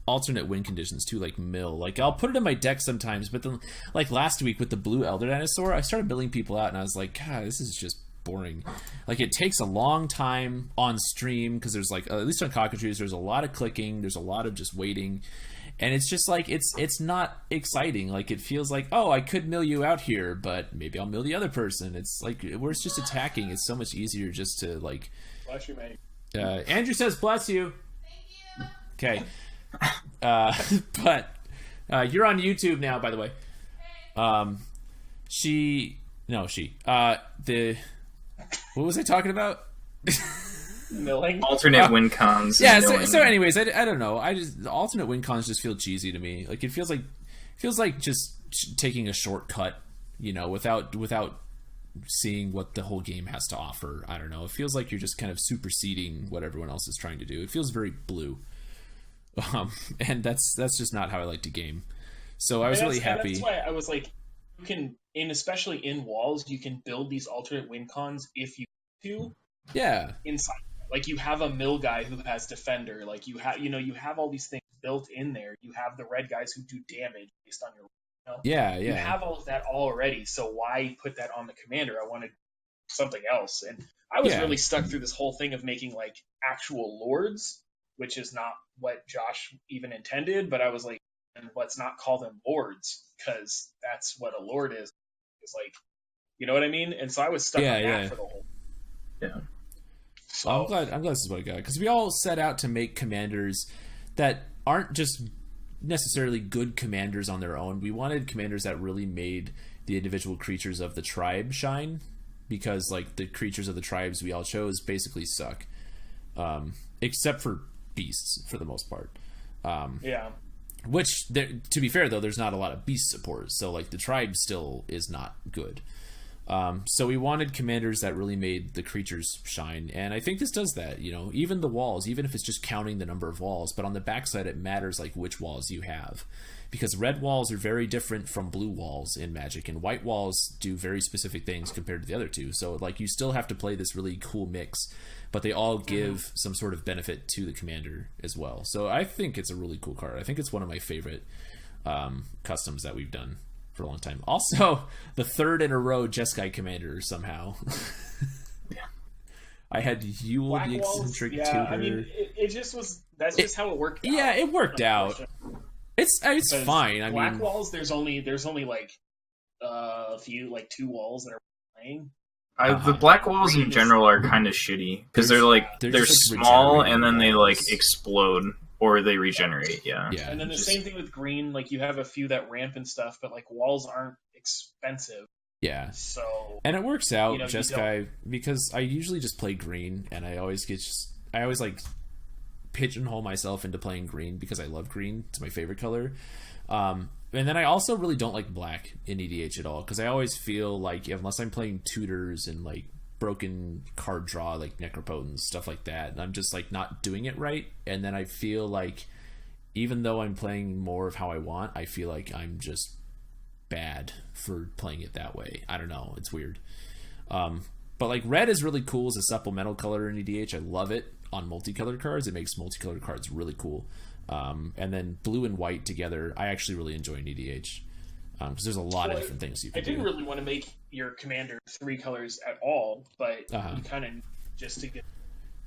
S1: alternate win conditions too, like mill. Like I'll put it in my deck sometimes, but then like last week with the blue elder dinosaur, I started milling people out, and I was like, God, this is just boring. Like it takes a long time on stream because there's like at least on cockatrice, there's a lot of clicking, there's a lot of just waiting, and it's just like it's not exciting. Like it feels like, oh, I could mill you out here, but maybe I'll mill the other person. It's like where it's just attacking. It's so much easier just to like.
S2: Bless you, mate.
S1: Andrew says, "Bless you." Okay. But you're on YouTube now, by the way. What was I talking about?
S2: Milling.
S3: Alternate win cons.
S1: Yeah. So anyways, I don't know. The alternate win cons just feel cheesy to me. Like it feels like just taking a shortcut, without seeing what the whole game has to offer. I don't know. It feels like you're just kind of superseding what everyone else is trying to do. It feels very blue. And that's just not how I like to game. So I was really happy.
S2: That's why I was like, you can, especially in walls, you can build these alternate win cons if you want to.
S1: Yeah.
S2: Inside, like you have a mill guy who has defender. Like you have all these things built in there. You have the red guys who do damage based on your.
S1: Yeah.
S2: You have all of that already. So why put that on the commander? I wanted something else, and I was really stuck through this whole thing of making like actual lords, which is not what Josh even intended, but I was like, and let's not call them lords, because that's what a lord is. It's like, you know what I mean? And so I was stuck on that for the whole.
S3: Yeah.
S1: So I'm glad this is what I got, because we all set out to make commanders that aren't just necessarily good commanders on their own. We wanted commanders that really made the individual creatures of the tribe shine, because like the creatures of the tribes we all chose basically suck, except for beasts for the most part. Which, to be fair though, there's not a lot of beast support, so like the tribe still is not good. So we wanted commanders that really made the creatures shine, and I think this does that. Even the walls, even if it's just counting the number of walls, but on the backside it matters like which walls you have, because red walls are very different from blue walls in Magic, and white walls do very specific things compared to the other two. So like you still have to play this really cool mix, but they all give some sort of benefit to the commander as well. So I think it's a really cool card. I think it's one of my favorite customs that we've done for a long time. Also, the third in a row Jeskai commander somehow. I had Yule
S2: Black
S1: the
S2: walls,
S1: eccentric
S2: yeah,
S1: tutor.
S2: I mean, it just was. That's just how it worked out.
S1: Yeah, it worked out. It's
S2: Because
S1: fine. I
S2: black
S1: mean,
S2: walls. There's only like a few, like 2 walls that are playing.
S3: The black walls in general are kind of shitty because they're
S1: just, like,
S3: small and then they
S1: regenerating
S3: like explode or they regenerate. Yeah.
S2: And then the same thing with green. Like you have a few that ramp and stuff, but like walls aren't expensive.
S1: Yeah.
S2: So
S1: and it works out,
S2: you
S1: Jeskai, because I usually just play green, and I always like pigeonhole myself into playing green because I love green. It's my favorite color. And then I also really don't like black in EDH at all, because I always feel like unless I'm playing tutors and like broken card draw like Necropotence, stuff like that, and I'm just like not doing it right, and then I feel like even though I'm playing more of how I want, I feel like I'm just bad for playing it that way. I don't know, it's weird. But like red is really cool as a supplemental color in EDH. I love it on multicolored cards. It makes multicolored cards really cool. And then blue and white together, I actually really enjoy in EDH because there's a lot of different things you can do.
S2: I didn't really want to make your commander 3 colors at all, but you kind of just to get.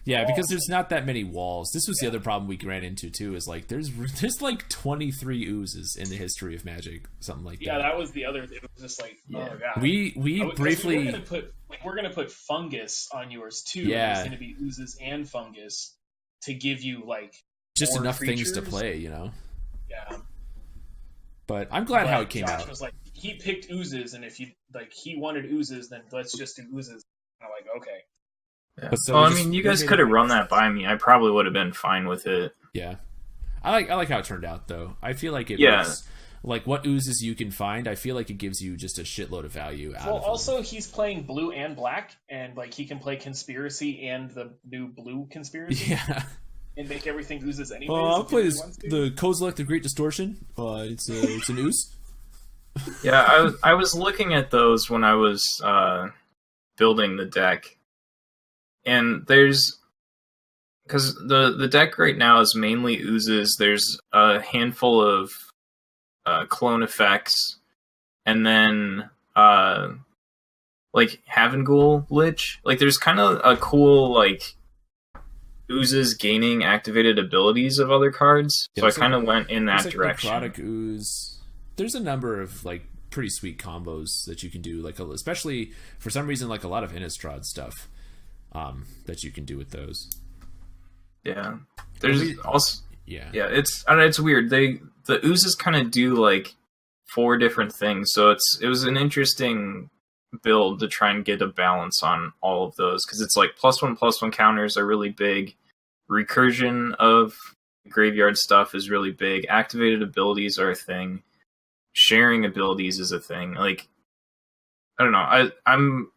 S1: Yeah, because there's not that many walls. This was the other problem we ran into too. Is like there's like 23 oozes in the history of Magic, something like that.
S2: Yeah, that was the other. It was just like, oh my god.
S1: We briefly
S2: we're gonna put fungus on yours too.
S1: Yeah,
S2: it's gonna be oozes and fungus to give you like
S1: just enough
S2: creatures.
S1: things to play, you know.
S2: Yeah.
S1: But I'm glad how it came
S2: Josh
S1: out.
S2: was like, he picked oozes, and if you like, he wanted oozes, then let's just do oozes. I'm like, okay.
S3: Yeah.
S1: So
S3: well, I mean, you guys could have run that by me. I probably would have been fine with it.
S1: Yeah, I like how it turned out though. I feel like it was like what oozes you can find. I feel like it gives you just a shitload of value out of them.
S2: Also, he's playing blue and black, and like he can play conspiracy and the new blue conspiracy.
S1: Yeah.
S2: And make everything oozes anyways.
S1: I'll play the Kozilek the Great Distortion. It's an ooze.
S3: Yeah, I was looking at those when I was building the deck. And there's, because the deck right now is mainly oozes. There's a handful of clone effects, and then like Havenghoul Lich. Like there's kind of a cool like oozes gaining activated abilities of other cards. So I kind of went in that direction.
S1: Necrotic ooze. There's a number of like pretty sweet combos that you can do, like especially for some reason like a lot of Innistrad stuff. That you can do with those.
S3: Yeah, there's also
S1: yeah.
S3: It's weird. The oozes kind of do like 4 different things, so it was an interesting build to try and get a balance on all of those, because it's like +1/+1 counters are really big. Recursion of graveyard stuff is really big. Activated abilities are a thing. Sharing abilities is a thing. Like I don't know. I'm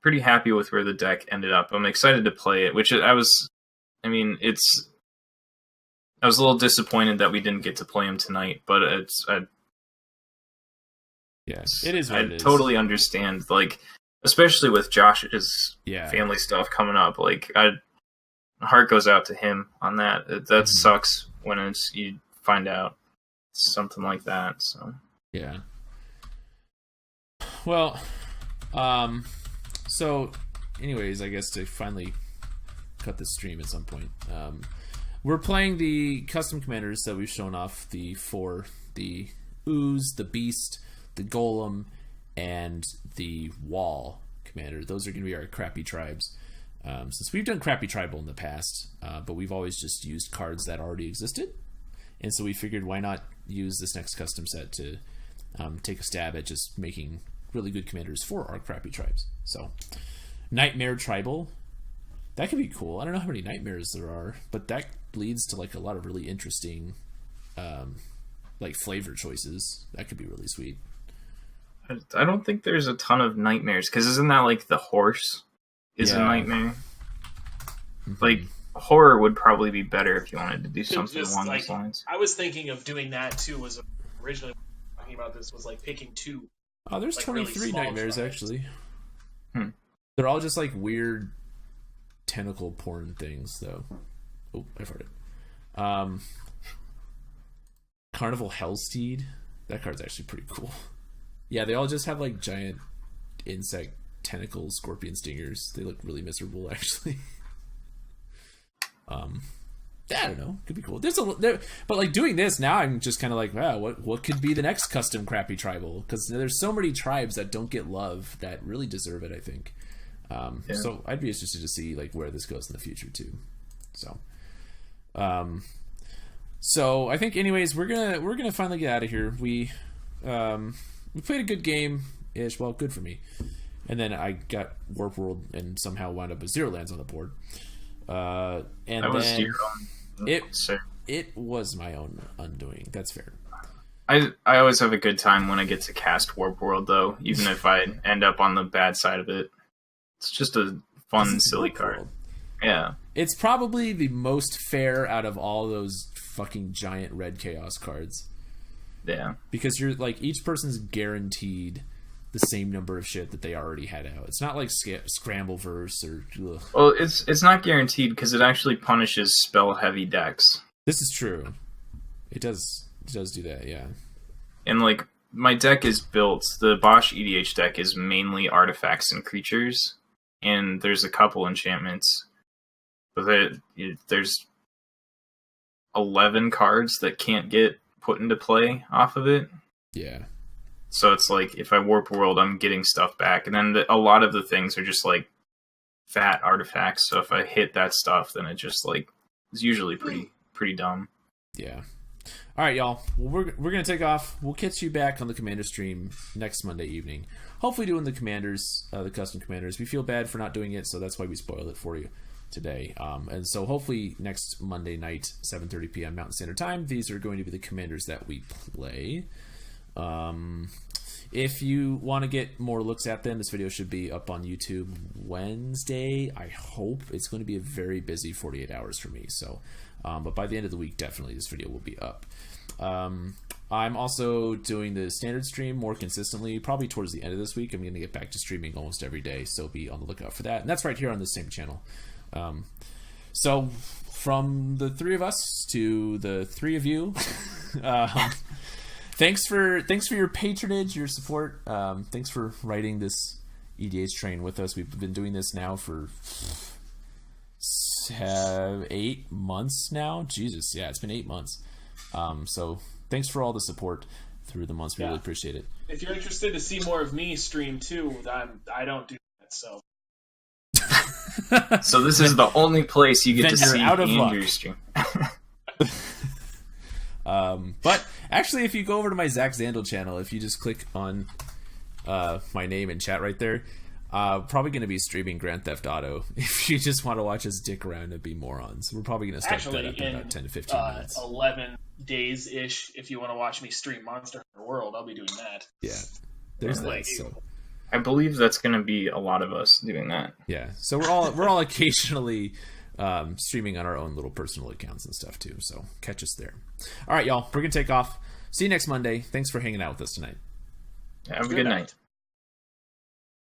S3: pretty happy with where the deck ended up. I'm excited to play it, I was a little disappointed that we didn't get to play him tonight, but it is what it is. Totally understand, like, especially with Josh's family stuff coming up, like, my heart goes out to him on that. That sucks when you find out something like that, so.
S1: Yeah. Well, so, anyways, I guess to finally cut this stream at some point, we're playing the custom commanders that we've shown off, the Ooze, the Beast, the Golem, and the Wall commander. Those are going to be our crappy tribes. Since we've done crappy tribal in the past, but we've always just used cards that already existed, and so we figured why not use this next custom set to take a stab at just making really good commanders for our crappy tribes. So, Nightmare Tribal, that could be cool. I don't know how many nightmares there are, but that leads to like a lot of really interesting like flavor choices. That could be really sweet.
S3: I don't think there's a ton of nightmares, because isn't that like the horse is a nightmare?
S1: Mm-hmm.
S3: Like horror would probably be better if you wanted to do something
S2: Just,
S3: along
S2: like,
S3: those lines.
S2: I was thinking of doing that too. Was originally talking about this was like picking 2.
S1: Oh, there's
S2: Like,
S1: 23
S2: really small
S1: nightmares
S2: tribes.
S1: actually.
S3: Hmm.
S1: They're all just like weird tentacle porn things, though. Oh, I farted. Carnival Hellsteed. That card's actually pretty cool. Yeah, they all just have like giant insect tentacle scorpion stingers. They look really miserable, actually. I don't know. Could be cool. But like doing this now, I'm just kind of like, wow, what could be the next custom crappy tribal? Because there's so many tribes that don't get love that really deserve it, I think. So I'd be interested to see like where this goes in the future too. So I think, anyways, we're gonna finally get out of here. We played a good game ish. Well, good for me. And then I got Warp World and somehow wound up with 0 lands on the board. And
S3: That was
S1: then
S3: your own.
S1: it was my own undoing. That's fair.
S3: I always have a good time when I get to cast Warp World, though, even if I end up on the bad side of it. It's just a fun, silly
S1: Warp
S3: card.
S1: World.
S3: Yeah.
S1: It's probably the most fair out of all those fucking giant red chaos cards.
S3: Yeah.
S1: Because you're like, each person's guaranteed the same number of shit that they already had out. It's not like Scrambleverse or... Ugh.
S3: Well, it's not guaranteed because it actually punishes spell-heavy decks.
S1: This is true. It does do that, yeah.
S3: And, like, my deck is built... The Bosh EDH deck is mainly artifacts and creatures. And there's a couple enchantments. But there's 11 cards that can't get put into play off of it.
S1: Yeah.
S3: So it's like, if I Warp World, I'm getting stuff back. And then a lot of the things are just, like, fat artifacts. So if I hit that stuff, then it just, like, is usually pretty dumb.
S1: Yeah. All right, y'all. Well, we're going to take off. We'll catch you back on the Commander stream next Monday evening. Hopefully doing the Commanders, the custom Commanders. We feel bad for not doing it, so that's why we spoiled it for you today. And so hopefully next Monday night, 7:30 p.m. Mountain Standard Time, these are going to be the Commanders that we play. If you want to get more looks at them, this video should be up on YouTube Wednesday. I hope. It's going to be a very busy 48 hours for me. So, but by the end of the week, definitely this video will be up. I'm also doing the standard stream more consistently. Probably towards the end of this week, I'm going to get back to streaming almost every day. So be on the lookout for that. And that's right here on the same channel. So from the 3 of us to the 3 of you, thanks for your patronage, your support. Thanks for riding this EDH train with us. We've been doing this now for 8 months now. Jesus, yeah, it's been 8 months. So thanks for all the support through the months. We really appreciate it.
S2: If you're interested to see more of me stream too, I don't do that. So.
S3: So this is the only place you get to see
S1: out of
S3: Andrew's
S1: luck.
S3: stream.
S1: But actually, if you go over to my Zach Zandel channel, if you just click on my name and chat right there, probably going to be streaming Grand Theft Auto if you just want to watch us dick around and be morons. We're probably going to start that up in about 10 to 15 minutes.
S2: 11 days-ish, if you want to watch me stream Monster Hunter World, I'll be doing that.
S1: Yeah, there's that.
S2: Like,
S1: So.
S3: I believe that's going to be a lot of us doing that.
S1: Yeah, so we're all occasionally streaming on our own little personal accounts and stuff too. So catch us there. All right, y'all, we're gonna take off. See you next Monday. Thanks for hanging out with us tonight.
S3: Have a good night.